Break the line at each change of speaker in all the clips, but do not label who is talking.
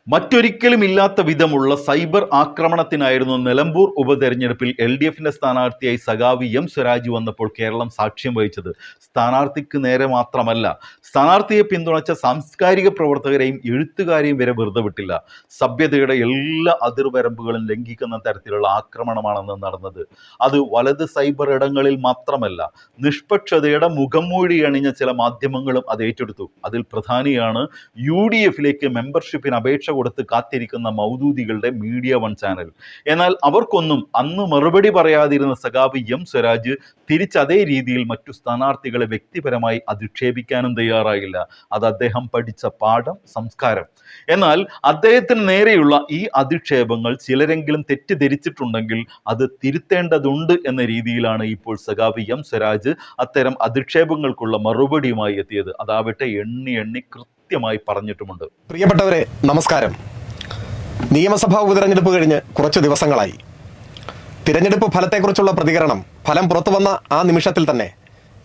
മറ്റൊരിക്കലും ഇല്ലാത്ത വിധമുള്ള സൈബർ ആക്രമണത്തിനായിരുന്നു നിലമ്പൂർ ഉപതെരഞ്ഞെടുപ്പിൽ LDFിന്റെ സ്ഥാനാർത്ഥിയായി സഖാവ് എം സ്വരാജ് വന്നപ്പോൾ കേരളം സാക്ഷ്യം വഹിച്ചത്. സ്ഥാനാർത്ഥിക്ക് നേരെ മാത്രമല്ല, സ്ഥാനാർത്ഥിയെ പിന്തുണച്ച സാംസ്കാരിക പ്രവർത്തകരെയും എഴുത്തുകാരെയും വരെ വെറുതെ വിട്ടില്ല. സഭ്യതയുടെ എല്ലാ അതിർവരമ്പുകളും ലംഘിക്കുന്ന തരത്തിലുള്ള ആക്രമണമാണെന്ന് നടന്നത്. അത് വലത് സൈബർ ഇടങ്ങളിൽ മാത്രമല്ല, നിഷ്പക്ഷതയുടെ മുഖംമൂടി അണിഞ്ഞ ചില മാധ്യമങ്ങളും അത് ഏറ്റെടുത്തു. അതിൽ പ്രധാനിയാണ് UDFിലേക്ക് മെമ്പർഷിപ്പിന് അപേക്ഷ കൊടുത്ത് കാത്തിരിക്കുന്ന മൗദൂദികളുടെ മീഡിയ വൺ ചാനൽ. എന്നാൽ അവർക്കൊന്നും അന്ന് മറുപടി പറയാതിരുന്ന സഖാവ് എം സ്വരാജ് തിരിച്ചതേ രീതിയിൽ മറ്റു സ്ഥാനാർത്ഥികളെ വ്യക്തിപരമായി അധിക്ഷേപിക്കാനും തയ്യാറായില്ല. അത് അദ്ദേഹം പഠിച്ച പാഠം, സംസ്കാരം. എന്നാൽ അദ്ദേഹത്തിന് നേരെയുള്ള ഈ അധിക്ഷേപങ്ങൾ ചിലരെങ്കിലും തെറ്റിദ്ധരിച്ചിട്ടുണ്ടെങ്കിൽ അത് തിരുത്തേണ്ടതുണ്ട് എന്ന രീതിയിലാണ് ഇപ്പോൾ സഖാവ് എം സ്വരാജ് അത്തരം അധിക്ഷേപങ്ങൾക്കുള്ള മറുപടിയുമായി എത്തിയത്. അതാവട്ടെ എണ്ണി എണ്ണി കൃത്യമായി പറഞ്ഞിട്ടുമുണ്ട്.
പ്രിയപ്പെട്ടവരെ, നമസ്കാരം. നിയമസഭാ ഉപതെരഞ്ഞെടുപ്പ് കഴിഞ്ഞ് കുറച്ച് ദിവസങ്ങളായി. തിരഞ്ഞെടുപ്പ് ഫലത്തെക്കുറിച്ചുള്ള പ്രതികരണം ഫലം പുറത്തു വന്ന ആ നിമിഷത്തിൽ തന്നെ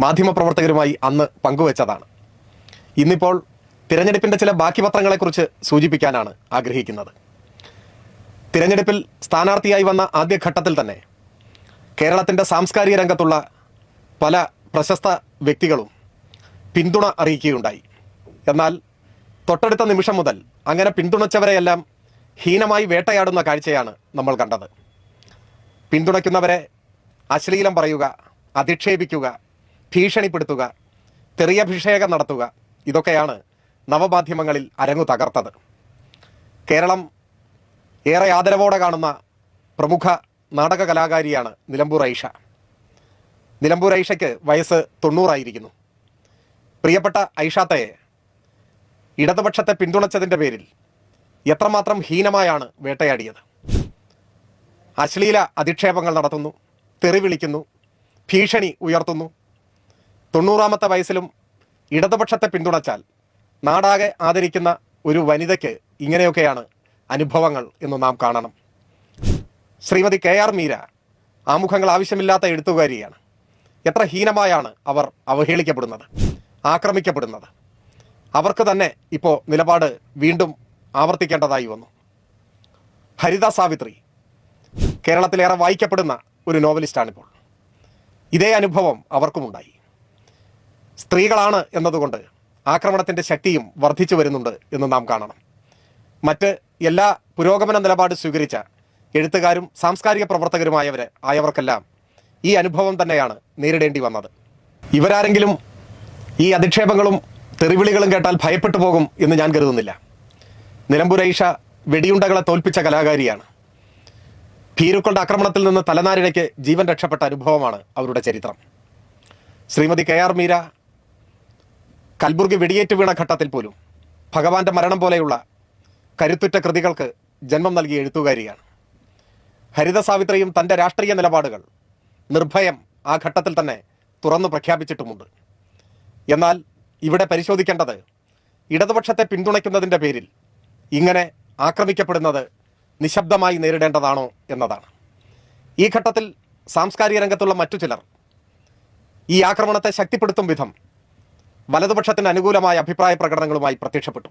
മാധ്യമപ്രവർത്തകരുമായി അന്ന് പങ്കുവച്ചതാണ്. ഇന്നിപ്പോൾ തിരഞ്ഞെടുപ്പിൻ്റെ ചില ബാക്കി പത്രങ്ങളെക്കുറിച്ച് സൂചിപ്പിക്കാനാണ് ആഗ്രഹിക്കുന്നത്. തിരഞ്ഞെടുപ്പിൽ സ്ഥാനാർത്ഥിയായി വന്ന ആദ്യഘട്ടത്തിൽ തന്നെ കേരളത്തിൻ്റെ സാംസ്കാരിക രംഗത്തുള്ള പല പ്രശസ്ത വ്യക്തികളും പിന്തുണ അറിയിക്കുകയുണ്ടായി. എന്നാൽ തൊട്ടടുത്ത നിമിഷം മുതൽ അങ്ങനെ പിന്തുണച്ചവരെയെല്ലാം ഹീനമായി വേട്ടയാടുന്ന കാഴ്ചയാണ് നമ്മൾ കണ്ടത്. പിന്തുണയ്ക്കുന്നവരെ അശ്ലീലം പറയുക, അധിക്ഷേപിക്കുക, ഭീഷണിപ്പെടുത്തുക, തെറിയഭിഷേകം നടത്തുക, ഇതൊക്കെയാണ് നവമാധ്യമങ്ങളിൽ അരങ്ങു തകർത്തത്. കേരളം ഏറെ ആദരവോടെ കാണുന്ന പ്രമുഖ നാടക കലാകാരിയാണ് നിലമ്പൂർ ഐഷ. നിലമ്പൂർ ഐഷയ്ക്ക് വയസ്സ് 90 പ്രിയപ്പെട്ട ഐഷാത്തയെ ഇടതുപക്ഷത്തെ പിന്തുണച്ചതിൻ്റെ പേരിൽ എത്രമാത്രം ഹീനമായാണ് വേട്ടയാടിയത്. അശ്ലീല അധിക്ഷേപങ്ങൾ നടത്തുന്നു, തെറി വിളിക്കുന്നു, ഭീഷണി ഉയർത്തുന്നു. 90 വയസ്സിലും ഇടതുപക്ഷത്തെ പിന്തുണച്ചാൽ നാടാകെ ആദരിക്കുന്ന ഒരു വനിതയ്ക്ക് ഇങ്ങനെയൊക്കെയാണ് അനുഭവങ്ങൾ എന്ന് നാം കാണണം. ശ്രീമതി KR മീര ആമുഖങ്ങൾ ആവശ്യമില്ലാത്ത എഴുത്തുകാരിയാണ്. എത്ര ഹീനമായാണ് അവർ അവഹേളിക്കപ്പെടുന്നത്, ആക്രമിക്കപ്പെടുന്നത്. അവർക്ക് തന്നെ ഇപ്പോൾ നിലപാട് വീണ്ടും ആവർത്തിക്കേണ്ടതായി വന്നു. ഹരിത സാവിത്രി കേരളത്തിലേറെ വായിക്കപ്പെടുന്ന ഒരു നോവലിസ്റ്റാണിപ്പോൾ. ഇതേ അനുഭവം അവർക്കുമുണ്ടായി. സ്ത്രീകളാണ് എന്നതുകൊണ്ട് ആക്രമണത്തിൻ്റെ ശക്തിയും വർദ്ധിച്ചു വരുന്നുണ്ട് എന്ന് നാം കാണണം. മറ്റ് എല്ലാ പുരോഗമന നിലപാട് സ്വീകരിച്ച എഴുത്തുകാരും സാംസ്കാരിക പ്രവർത്തകരുമായവർക്കെല്ലാം ഈ അനുഭവം തന്നെയാണ് നേരിടേണ്ടി വന്നത്. ഇവരാരെങ്കിലും ഈ അധിക്ഷേപങ്ങളും തെറിവിളികളും കേട്ടാൽ ഭയപ്പെട്ടു പോകും എന്ന് ഞാൻ കരുതുന്നില്ല. നിലമ്പൂർ ഐഷ വെടിയുണ്ടകളെ തോൽപ്പിച്ച കലാകാരിയാണ്. ഭീരുക്കളുടെ ആക്രമണത്തിൽ നിന്ന് തലനാരിഴയ്ക്ക് ജീവൻ രക്ഷപ്പെട്ട അനുഭവമാണ് അവരുടെ ചരിത്രം. ശ്രീമതി KR മീര കൽബുർഗി വെടിയേറ്റ് വീണ ഘട്ടത്തിൽ പോലും ഭഗവാന്റെ മരണം പോലെയുള്ള കരുത്തുറ്റ കൃതികൾക്ക് ജന്മം നൽകിയ എഴുത്തുകാരിയാണ്. ഹരിത സാവിത്രിയും തൻ്റെ രാഷ്ട്രീയ നിലപാടുകൾ നിർഭയം ആ ഘട്ടത്തിൽ തന്നെ തുറന്നു പ്രഖ്യാപിച്ചിട്ടുമുണ്ട്. എന്നാൽ ഇവിടെ പരിശോധിക്കേണ്ടത് ഇടതുപക്ഷത്തെ പിന്തുണയ്ക്കുന്നതിൻ്റെ പേരിൽ ഇങ്ങനെ ആക്രമിക്കപ്പെടുന്നത് നിശബ്ദമായി നേരിടേണ്ടതാണോ എന്നതാണ്. ഈ ഘട്ടത്തിൽ സാംസ്കാരിക രംഗത്തുള്ള മറ്റു ചിലർ ഈ ആക്രമണത്തെ ശക്തിപ്പെടുത്തും വിധം വലതുപക്ഷത്തിന് അനുകൂലമായ അഭിപ്രായ പ്രകടനങ്ങളുമായി പ്രത്യക്ഷപ്പെട്ടു.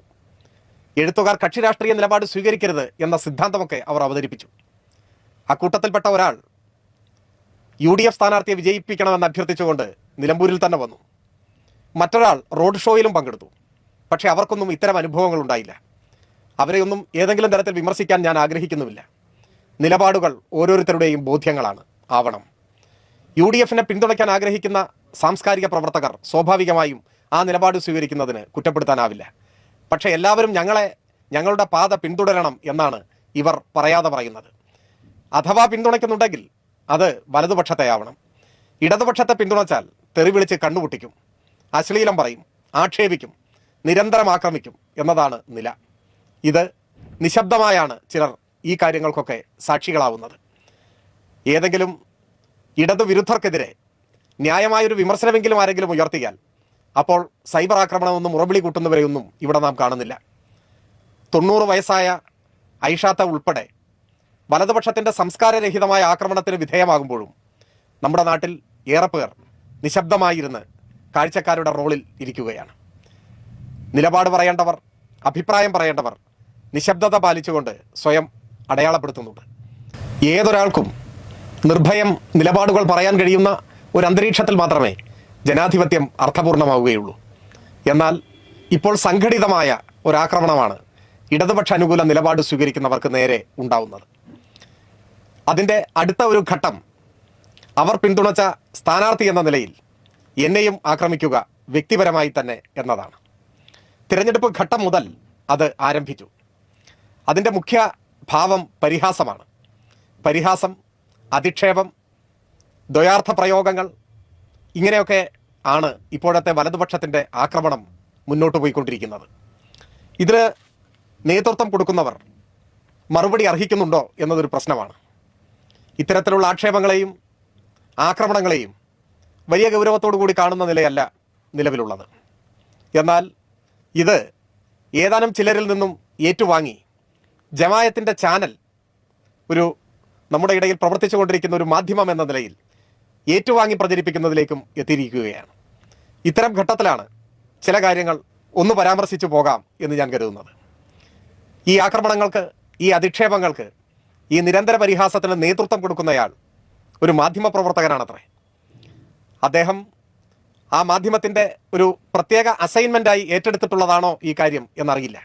എഴുത്തുകാർ കക്ഷി രാഷ്ട്രീയ നിലപാട് സ്വീകരിക്കരുത് എന്ന സിദ്ധാന്തമൊക്കെ അവർ അവതരിപ്പിച്ചു. അക്കൂട്ടത്തിൽപ്പെട്ട ഒരാൾ UDF സ്ഥാനാർത്ഥിയെ വിജയിപ്പിക്കണമെന്ന് അഭ്യർത്ഥിച്ചുകൊണ്ട് നിലമ്പൂരിൽ തന്നെ വന്നു. മറ്റൊരാൾ റോഡ് ഷോയിലും പങ്കെടുത്തു. പക്ഷേ അവർക്കൊന്നും ഇത്തരം അനുഭവങ്ങൾ ഉണ്ടായില്ല. അവരെയൊന്നും ഏതെങ്കിലും തരത്തിൽ വിമർശിക്കാൻ ഞാൻ ആഗ്രഹിക്കുന്നുമില്ല. നിലപാടുകൾ ഓരോരുത്തരുടെയും ബോധ്യങ്ങളാണ് ആവണം. UDFനെ പിന്തുണയ്ക്കാൻ ആഗ്രഹിക്കുന്ന സാംസ്കാരിക പ്രവർത്തകർ സ്വാഭാവികമായും ആ നിലപാട് സ്വീകരിക്കുന്നതിന് കുറ്റപ്പെടുത്താനാവില്ല. പക്ഷേ എല്ലാവരും ഞങ്ങളുടെ പാത പിന്തുടരണം എന്നാണ് ഇവർ പറയാതെ പറയുന്നത്. അഥവാ പിന്തുണയ്ക്കുന്നുണ്ടെങ്കിൽ അത് വലതുപക്ഷത്തെ ആവണം. ഇടതുപക്ഷത്തെ പിന്തുണച്ചാൽ തെറി വിളിച്ച് കണ്ണുപൊട്ടിക്കും, അശ്ലീലം പറയും, ആക്ഷേപിക്കും, നിരന്തരം ആക്രമിക്കും എന്നതാണ് നില. ഇത് നിശബ്ദമായാണ് ചിലർ ഈ കാര്യങ്ങൾക്കൊക്കെ സാക്ഷികളാവുന്നത്. ഏതെങ്കിലും ഇടതുവിരുദ്ധർക്കെതിരെ ന്യായമായൊരു വിമർശനമെങ്കിലും ആരെങ്കിലും ഉയർത്തിയാൽ അപ്പോൾ സൈബർ ആക്രമണമെന്നും ഉറവിളി കൂട്ടുന്നവരെയൊന്നും ഇവിടെ നാം കാണുന്നില്ല. 90 വയസ്സായ ഐഷാത്ത ഉൾപ്പെടെ വലതുപക്ഷത്തിൻ്റെ സംസ്കാരരഹിതമായ ആക്രമണത്തിന് വിധേയമാകുമ്പോഴും നമ്മുടെ നാട്ടിൽ ഏറെ പേർ നിശബ്ദമായിരുന്ന് കാഴ്ചക്കാരുടെ റോളിൽ ഇരിക്കുകയാണ്. നിലപാട് പറയേണ്ടവർ, അഭിപ്രായം പറയേണ്ടവർ നിശബ്ദത പാലിച്ചുകൊണ്ട് സ്വയം അടയാളപ്പെടുത്തുന്നുണ്ട്. ഏതൊരാൾക്കും നിർഭയം നിലപാടുകൾ പറയാൻ കഴിയുന്ന ഒരു അന്തരീക്ഷത്തിൽ മാത്രമേ ജനാധിപത്യം അർത്ഥപൂർണമാവുകയുള്ളൂ. എന്നാൽ ഇപ്പോൾ സംഘടിതമായ ഒരാക്രമണമാണ് ഇടതുപക്ഷ അനുകൂല നിലപാട് സ്വീകരിക്കുന്നവർക്ക് നേരെ ഉണ്ടാവുന്നത്. അതിൻ്റെ അടുത്ത ഒരു ഘട്ടം അവർ പിന്തുണച്ച സ്ഥാനാർത്ഥി എന്ന നിലയിൽ എന്നെയും ആക്രമിക്കുക വ്യക്തിപരമായി തന്നെ എന്നതാണ്. തിരഞ്ഞെടുപ്പ് ഘട്ടം മുതൽ അത് ആരംഭിച്ചു. അതിൻ്റെ മുഖ്യ ഭാവം പരിഹാസമാണ്. പരിഹാസം, അധിക്ഷേപം, ദ്വയാർത്ഥ പ്രയോഗങ്ങൾ, ഇങ്ങനെയൊക്കെ ആണ് ഇപ്പോഴത്തെ വലതുപക്ഷത്തിൻ്റെ ആക്രമണം മുന്നോട്ട് പോയിക്കൊണ്ടിരിക്കുന്നത്. ഇതിന് നേതൃത്വം കൊടുക്കുന്നവർ മറുപടി അർഹിക്കുന്നുണ്ടോ എന്നതൊരു പ്രശ്നമാണ്. ഇത്തരത്തിലുള്ള ആക്ഷേപങ്ങളെയും ആക്രമണങ്ങളെയും വലിയ ഗൗരവത്തോടു കൂടി കാണുന്ന നിലയല്ല നിലവിലുള്ളത്. എന്നാൽ ഇത് ഏതാനും ചിലരിൽ നിന്നും ഏറ്റുവാങ്ങി ജമായത്തിൻ്റെ ചാനൽ ഒരു നമ്മുടെ ഇടയിൽ പ്രവർത്തിച്ചു കൊണ്ടിരിക്കുന്ന ഒരു മാധ്യമം എന്ന നിലയിൽ ഏറ്റുവാങ്ങി പ്രചരിപ്പിക്കുന്നതിലേക്കും എത്തിയിരിക്കുകയാണ്. ഇത്തരം ഘട്ടത്തിലാണ് ചില കാര്യങ്ങൾ ഒന്ന് പരാമർശിച്ചു പോകാം എന്ന് ഞാൻ കരുതുന്നത്. ഈ ആക്രമണങ്ങൾക്ക്, ഈ അധിക്ഷേപങ്ങൾക്ക്, ഈ നിരന്തര പരിഹാസത്തിന് നേതൃത്വം കൊടുക്കുന്നയാൾ ഒരു മാധ്യമ പ്രവർത്തകനാണത്രേ. അദ്ദേഹം ആ മാധ്യമത്തിൻ്റെ ഒരു പ്രത്യേക അസൈൻമെൻ്റായി ഏറ്റെടുത്തിട്ടുള്ളതാണോ ഈ കാര്യം എന്നറിയില്ല.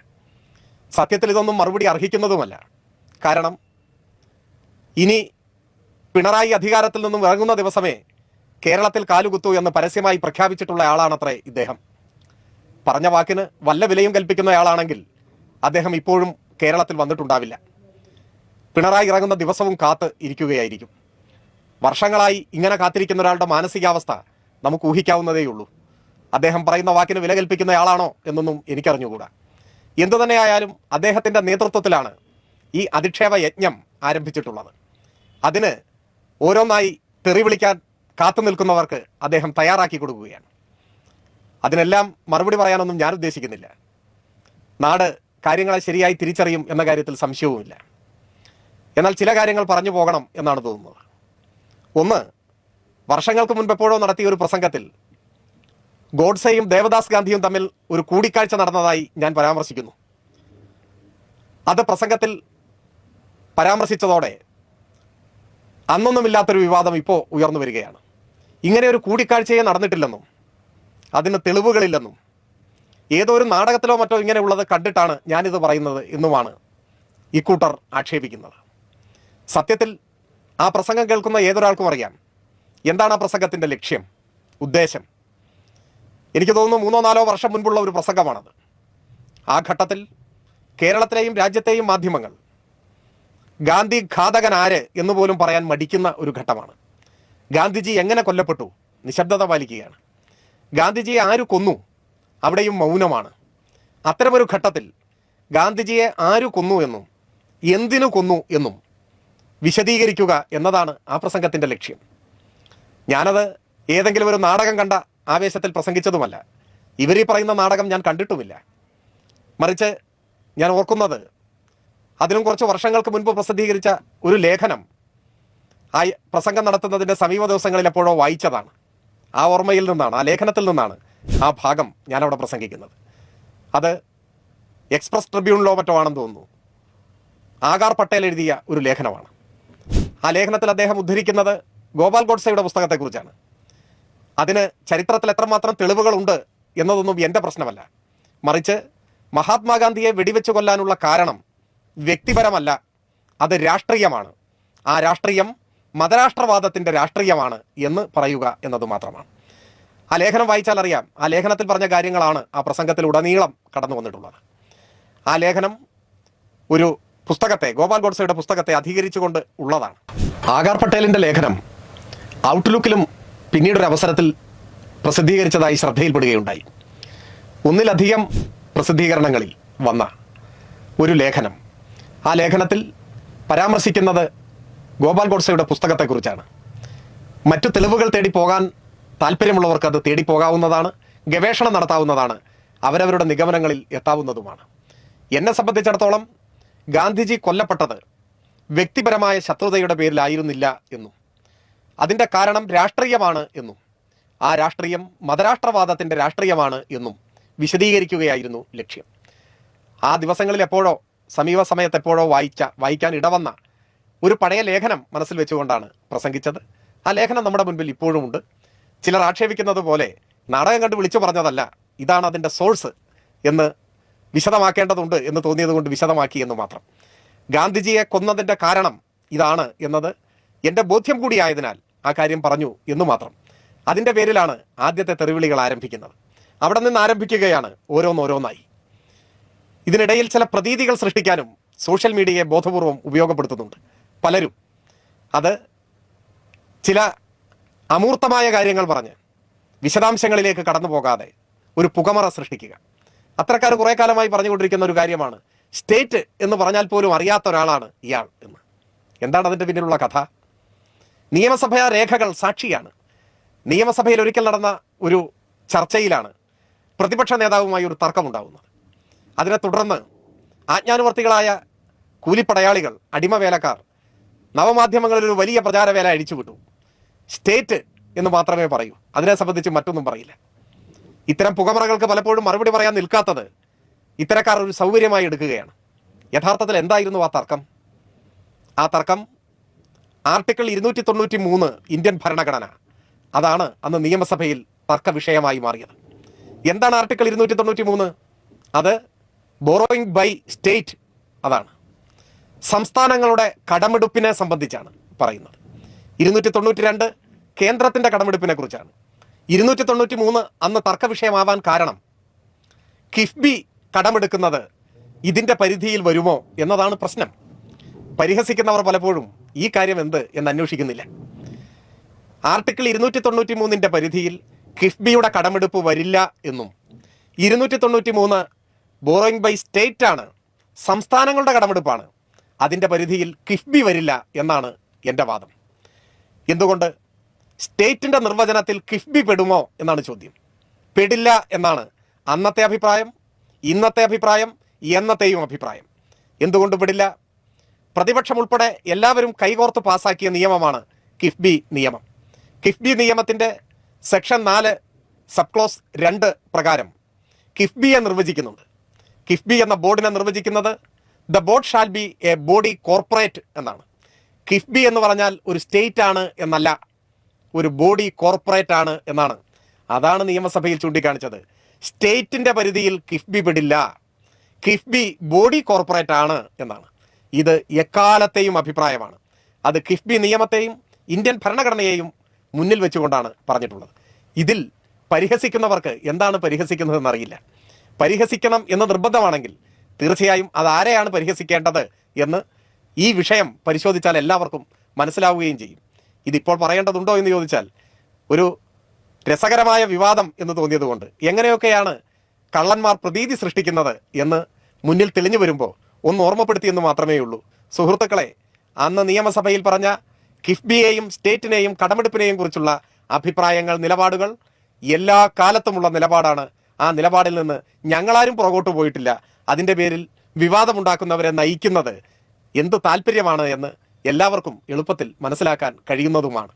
സത്യത്തിൽ ഇതൊന്നും മറുപടി അർഹിക്കുന്നതുമല്ല. കാരണം ഇനി പിണറായി അധികാരത്തിൽ നിന്നും ഇറങ്ങുന്ന ദിവസമേ കേരളത്തിൽ കാലുകുത്തൂ എന്ന് പരസ്യമായി പ്രഖ്യാപിച്ചിട്ടുള്ള ആളാണത്രേ ഇദ്ദേഹം. പറഞ്ഞ വാക്കിന് വല്ല വിലയും കൽപ്പിക്കുന്നയാളാണെങ്കിൽ അദ്ദേഹം ഇപ്പോഴും കേരളത്തിൽ വന്നിട്ടുണ്ടാവില്ല. പിണറായി ഇറങ്ങുന്ന ദിവസവും കാത്ത് ഇരിക്കുകയായിരിക്കും. വർഷങ്ങളായി ഇങ്ങനെ കാത്തിരിക്കുന്ന ഒരാളുടെ മാനസികാവസ്ഥ നമുക്ക് ഊഹിക്കാവുന്നതേയുള്ളൂ. അദ്ദേഹം പറയുന്ന വാക്കിന് വില കൽപ്പിക്കുന്നയാളാണോ എന്നൊന്നും എനിക്കറിഞ്ഞുകൂടാ. എന്തുതന്നെയായാലും അദ്ദേഹത്തിൻ്റെ നേതൃത്വത്തിലാണ് ഈ അധിക്ഷേപ യജ്ഞം ആരംഭിച്ചിട്ടുള്ളത്. അതിന് ഓരോന്നായി തെറി വിളിക്കാൻ കാത്തു നിൽക്കുന്നവർക്ക് അദ്ദേഹം തയ്യാറാക്കി കൊടുക്കുകയാണ്. അതിനെല്ലാം മറുപടി പറയാനൊന്നും ഞാൻ ഉദ്ദേശിക്കുന്നില്ല. നാട് കാര്യങ്ങളെ ശരിയായി തിരിച്ചറിയും എന്ന കാര്യത്തിൽ സംശയവുമില്ല. എന്നാൽ ചില കാര്യങ്ങൾ പറഞ്ഞു പോകണം എന്നാണ് തോന്നുന്നത്. ഒന്ന്, വർഷങ്ങൾക്ക് മുൻപ് എപ്പോഴോ നടത്തിയ ഒരു പ്രസംഗത്തിൽ ഗോഡ്സെയും ദേവദാസ് ഗാന്ധിയും തമ്മിൽ ഒരു കൂടിക്കാഴ്ച നടന്നതായി ഞാൻ പരാമർശിക്കുന്നു. അത് പ്രസംഗത്തിൽ പരാമർശിച്ചതോടെ അന്നൊന്നുമില്ലാത്തൊരു വിവാദം ഇപ്പോൾ ഉയർന്നു വരികയാണ്. ഇങ്ങനെ ഒരു കൂടിക്കാഴ്ചയെ നടന്നിട്ടില്ലെന്നും അതിന് തെളിവുകളില്ലെന്നും ഏതോ ഒരു നാടകത്തിലോ മറ്റോ ഇങ്ങനെയുള്ളത് കണ്ടിട്ടാണ് ഞാനിത് പറയുന്നത് എന്നുമാണ് ഇക്കൂട്ടർ ആക്ഷേപിക്കുന്നത്. സത്യത്തിൽ ആ പ്രസംഗം കേൾക്കുന്ന ഏതൊരാൾക്കും അറിയാം എന്താണ് ആ പ്രസംഗത്തിൻ്റെ ലക്ഷ്യം, ഉദ്ദേശം. എനിക്ക് തോന്നുന്നു 3-4 വർഷം മുൻപുള്ള ഒരു പ്രസംഗമാണത്. ആ ഘട്ടത്തിൽ കേരളത്തിലെയും രാജ്യത്തെയും മാധ്യമങ്ങൾ ഗാന്ധി ഘാതകൻ ആര് എന്ന് പോലും പറയാൻ മടിക്കുന്ന ഒരു ഘട്ടമാണ്. ഗാന്ധിജി എങ്ങനെ കൊല്ലപ്പെട്ടു, നിശബ്ദത പാലിക്കുകയാണ്. ഗാന്ധിജിയെ ആര് കൊന്നു, അവിടെയും മൗനമാണ്. അത്തരമൊരു ഘട്ടത്തിൽ ഗാന്ധിജിയെ ആര് കൊന്നു എന്നും എന്തിനു കൊന്നു എന്നും വിശദീകരിക്കുക എന്നതാണ് ആ പ്രസംഗത്തിൻ്റെ ലക്ഷ്യം. ഞാനത് ഏതെങ്കിലും ഒരു നാടകം കണ്ട ആവേശത്തിൽ പ്രസംഗിച്ചതുമല്ല. ഇവരീ പറയുന്ന നാടകം ഞാൻ കണ്ടിട്ടുമില്ല. മറിച്ച് ഞാൻ ഓർക്കുന്നത് അതിനും കുറച്ച് വർഷങ്ങൾക്ക് മുൻപ് പ്രസിദ്ധീകരിച്ച ഒരു ലേഖനം ആ പ്രസംഗം നടത്തുന്നതിൻ്റെ സമീപ ദിവസങ്ങളിൽ എപ്പോഴോ വായിച്ചതാണ്. ആ ഓർമ്മയിൽ നിന്നാണ്, ആ ലേഖനത്തിൽ നിന്നാണ് ആ ഭാഗം ഞാനവിടെ പ്രസംഗിക്കുന്നത്. അത് എക്സ്പ്രസ് ട്രിബ്യൂണിലോ മറ്റോ ആണെന്ന് തോന്നുന്നു. ആകാർ പട്ടേൽ എഴുതിയ ഒരു ലേഖനമാണ്. ആ ലേഖനത്തിൽ അദ്ദേഹം ഉദ്ധരിക്കുന്നത് ഗോപാൽ ഗോഡ്സെയുടെ പുസ്തകത്തെക്കുറിച്ചാണ്. അതിന് ചരിത്രത്തിൽ എത്രമാത്രം തെളിവുകളുണ്ട് എന്നതൊന്നും എൻ്റെ പ്രശ്നമല്ല. മറിച്ച് മഹാത്മാഗാന്ധിയെ വെടിവെച്ച് കൊല്ലാനുള്ള കാരണം വ്യക്തിപരമല്ല, അത് രാഷ്ട്രീയമാണ്. ആ രാഷ്ട്രീയം മതരാഷ്ട്രവാദത്തിൻ്റെ രാഷ്ട്രീയമാണ് എന്ന് പറയുക എന്നത് മാത്രമാണ്. ആ ലേഖനം വായിച്ചാൽ അറിയാം, ആ ലേഖനത്തിൽ പറഞ്ഞ കാര്യങ്ങളാണ് ആ പ്രസംഗത്തിൽ ഉടനീളം കടന്നു വന്നിട്ടുള്ളത്. ആ ലേഖനം ഒരു പുസ്തകത്തെ, ഗോപാൽ ഗോഡ്സെയുടെ പുസ്തകത്തെ അധികരിച്ചുകൊണ്ട് ഉള്ളതാണ്. ആകാർ പട്ടേലിൻ്റെ ലേഖനം ഔട്ട്ലുക്കിലും പിന്നീടൊരു അവസരത്തിൽ പ്രസിദ്ധീകരിച്ചതായി ശ്രദ്ധയിൽപ്പെടുകയുണ്ടായി. ഒന്നിലധികം പ്രസിദ്ധീകരണങ്ങളിൽ വന്ന ഒരു ലേഖനം. ആ ലേഖനത്തിൽ പരാമർശിക്കുന്നത് ഗോപാൽ ഗോഡ്സെയുടെ പുസ്തകത്തെക്കുറിച്ചാണ്. മറ്റു തെളിവുകൾ തേടി പോകാൻ താല്പര്യമുള്ളവർക്ക് അത് തേടി പോകാവുന്നതാണ്, ഗവേഷണം നടത്താവുന്നതാണ്, അവരവരുടെ നിഗമനങ്ങളിൽ എത്താവുന്നതുമാണ്. എന്നെ സംബന്ധിച്ചിടത്തോളം ഗാന്ധിജി കൊല്ലപ്പെട്ടത് വ്യക്തിപരമായ ശത്രുതയുടെ പേരിലായിരുന്നില്ല എന്നും അതിൻ്റെ കാരണം രാഷ്ട്രീയമാണ് എന്നും ആ രാഷ്ട്രീയം മതരാഷ്ട്രവാദത്തിൻ്റെ രാഷ്ട്രീയമാണ് എന്നും വിശദീകരിക്കുകയായിരുന്നു ലക്ഷ്യം. ആ ദിവസങ്ങളിൽ എപ്പോഴോ സമീപ സമയത്ത് എപ്പോഴോ വായിക്കാൻ ഇടവന്ന ഒരു പഴയ ലേഖനം മനസ്സിൽ വെച്ചുകൊണ്ടാണ് പ്രസംഗിച്ചത്. ആ ലേഖനം നമ്മുടെ മുൻപിൽ ഇപ്പോഴും ഉണ്ട്. ചിലർ ആക്ഷേപിക്കുന്നത് പോലെ നാടകം കണ്ട് വിളിച്ചു പറഞ്ഞതല്ല, ഇതാണ് അതിൻ്റെ സോഴ്സ് എന്ന് വിശദമാക്കേണ്ടതുണ്ട് എന്ന് തോന്നിയത് കൊണ്ട് വിശദമാക്കി എന്ന് മാത്രം. ഗാന്ധിജിയെ കൊന്നതിൻ്റെ കാരണം ഇതാണ് എന്നത് എൻ്റെ ബോധ്യം കൂടിയായതിനാൽ ആ കാര്യം പറഞ്ഞു എന്ന് മാത്രം. അതിൻ്റെ പേരിലാണ് ആദ്യത്തെ തെറിവിളികൾ ആരംഭിക്കുന്നത്. അവിടെ നിന്ന് ആരംഭിക്കുകയാണ് ഓരോന്നോരോന്നായി. ഇതിനിടയിൽ ചില പ്രതീതികൾ സൃഷ്ടിക്കാനും സോഷ്യൽ മീഡിയയെ ബോധപൂർവം ഉപയോഗപ്പെടുത്തുന്നുണ്ട് പലരും. അത് ചില അമൂർത്തമായ കാര്യങ്ങൾ പറഞ്ഞ് വിശദാംശങ്ങളിലേക്ക് കടന്നു പോകാതെ ഒരു പുകമറ സൃഷ്ടിക്കുക. അത്തരക്കാർ കുറേ കാലമായി പറഞ്ഞുകൊണ്ടിരിക്കുന്ന ഒരു കാര്യമാണ് സ്റ്റേറ്റ് എന്ന് പറഞ്ഞാൽ പോലും അറിയാത്ത ഒരാളാണ് ഇയാൾ എന്ന്. എന്താണ് അതിൻ്റെ പിന്നിലുള്ള കഥ? നിയമസഭാ രേഖകൾ സാക്ഷിയാണ്. നിയമസഭയിൽ ഒരിക്കൽ നടന്ന ഒരു ചർച്ചയിലാണ് പ്രതിപക്ഷ നേതാവുമായി ഒരു തർക്കമുണ്ടാകുന്നത്. അതിനെ തുടർന്ന് ആജ്ഞാനുവർത്തികളായ കൂലിപ്പടയാളികൾ, അടിമവേലക്കാർ നവമാധ്യമങ്ങളിൽ ഒരു വലിയ പ്രചാരവേല അഴിച്ചുവിട്ടു. സ്റ്റേറ്റ് എന്ന് മാത്രമേ പറയൂ, അതിനെ സംബന്ധിച്ച് മറ്റൊന്നും പറയില്ല. ഇത്തരം പുകമറകൾക്ക് പലപ്പോഴും മറുപടി പറയാൻ നിൽക്കാത്തത് ഇത്തരക്കാർ ഒരു സൗകര്യമായി എടുക്കുകയാണ്. യഥാർത്ഥത്തിൽ എന്തായിരുന്നു ആ തർക്കം? ആ തർക്കം ആർട്ടിക്കിൾ 293 ഇന്ത്യൻ ഭരണഘടന, അതാണ് അന്ന് നിയമസഭയിൽ തർക്ക വിഷയമായി മാറിയത്. എന്താണ് ആർട്ടിക്കിൾ 293? അത് ബോറോയിങ് ബൈ സ്റ്റേറ്റ്, അതാണ് സംസ്ഥാനങ്ങളുടെ കടമെടുപ്പിനെ സംബന്ധിച്ചാണ് പറയുന്നത്. 292 കേന്ദ്രത്തിൻ്റെ കടമെടുപ്പിനെ കുറിച്ചാണ്. 293 അന്ന് തർക്ക വിഷയമാവാൻ കാരണം കിഫ്ബി കടമെടുക്കുന്നത് ഇതിൻ്റെ പരിധിയിൽ വരുമോ എന്നതാണ് പ്രശ്നം. പരിഹസിക്കുന്നവർ പലപ്പോഴും ഈ കാര്യം എന്ത് എന്ന് അന്വേഷിക്കുന്നില്ല. ആർട്ടിക്കിൾ 293 പരിധിയിൽ കിഫ്ബിയുടെ കടമെടുപ്പ് വരില്ല എന്നും 293 ബോറോയിങ് ബൈ സ്റ്റേറ്റ് ആണ്, സംസ്ഥാനങ്ങളുടെ കടമെടുപ്പാണ്, അതിൻ്റെ പരിധിയിൽ കിഫ്ബി വരില്ല എന്നാണ് എൻ്റെ വാദം. എന്തുകൊണ്ട്? സ്റ്റേറ്റിൻ്റെ നിർവചനത്തിൽ കിഫ്ബി പെടുമോ എന്നാണ് ചോദ്യം. പെടില്ല എന്നാണ് അന്നത്തെ അഭിപ്രായം, ഇന്നത്തെ അഭിപ്രായം, എന്നത്തെയും അഭിപ്രായം. എന്തുകൊണ്ട് പെടില്ല? പ്രതിപക്ഷം ഉൾപ്പെടെ എല്ലാവരും കൈകോർത്ത് പാസാക്കിയ നിയമമാണ് കിഫ്ബി നിയമം. കിഫ്ബി നിയമത്തിൻ്റെ സെക്ഷൻ 4 സബ് ക്ലോസ് 2 പ്രകാരം കിഫ്ബിയെ നിർവചിക്കുന്നുണ്ട്. കിഫ്ബി എന്ന ബോർഡിനെ നിർവചിക്കുന്നത് the board shall be A body corporate എന്നാണ്. കിഫ്ബി എന്ന് പറഞ്ഞാൽ ഒരു സ്റ്റേറ്റ് ആണ് എന്നല്ല, ഒരു ബോഡി കോർപ്പറേറ്റ് ആണ് എന്നാണ്. അതാണ് നിയമസഭയിൽ ചൂണ്ടിക്കാണിച്ചത്. സ്റ്റേറ്റിൻ്റെ പരിധിയിൽ കിഫ്ബി പെടില്ല, കിഫ്ബി ബോഡി കോർപ്പറേറ്റ് ആണ് എന്നാണ്. ഇത് എക്കാലത്തെയും അഭിപ്രായമാണ്. അത് കിഫ്ബി നിയമത്തെയും ഇന്ത്യൻ ഭരണഘടനയെയും മുന്നിൽ വെച്ചുകൊണ്ടാണ് പറഞ്ഞിട്ടുള്ളത്. ഇതിൽ പരിഹസിക്കുന്നവർക്ക് എന്താണ് പരിഹസിക്കുന്നതെന്ന് അറിയില്ല. പരിഹസിക്കണം എന്ന് നിർബന്ധമാണെങ്കിൽ തീർച്ചയായും അതാരെയാണ് പരിഹസിക്കേണ്ടത് എന്ന് ഈ വിഷയം പരിശോധിച്ചാൽ എല്ലാവർക്കും മനസ്സിലാവുകയും ചെയ്യും. ഇതിപ്പോൾ പറയേണ്ടതുണ്ടോ എന്ന് ചോദിച്ചാൽ ഒരു രസകരമായ വിവാദം എന്ന് തോന്നിയതുകൊണ്ട് എങ്ങനെയൊക്കെയാണ് കള്ളന്മാർ പ്രതീതി സൃഷ്ടിക്കുന്നത് എന്ന് മുന്നിൽ തെളിഞ്ഞു വരുമ്പോൾ ഒന്ന് ഓർമ്മപ്പെടുത്തിയെന്ന് മാത്രമേ ഉള്ളൂ. സുഹൃത്തുക്കളെ, അന്ന് നിയമസഭയിൽ പറഞ്ഞ കിഫ്ബിയെയും സ്റ്റേറ്റിനെയും കടമെടുപ്പിനെയും കുറിച്ചുള്ള അഭിപ്രായങ്ങൾ, നിലപാടുകൾ എല്ലാ കാലത്തുമുള്ള നിലപാടാണ്. ആ നിലപാടിൽ നിന്ന് ഞങ്ങളാരും പുറകോട്ട് പോയിട്ടില്ല. അതിൻ്റെ പേരിൽ വിവാദമുണ്ടാക്കുന്നവരെ നയിക്കുന്നത് എന്ത് താല്പര്യമാണ് എന്ന് എല്ലാവർക്കും എളുപ്പത്തിൽ മനസ്സിലാക്കാൻ കഴിയുന്നതുമാണ്.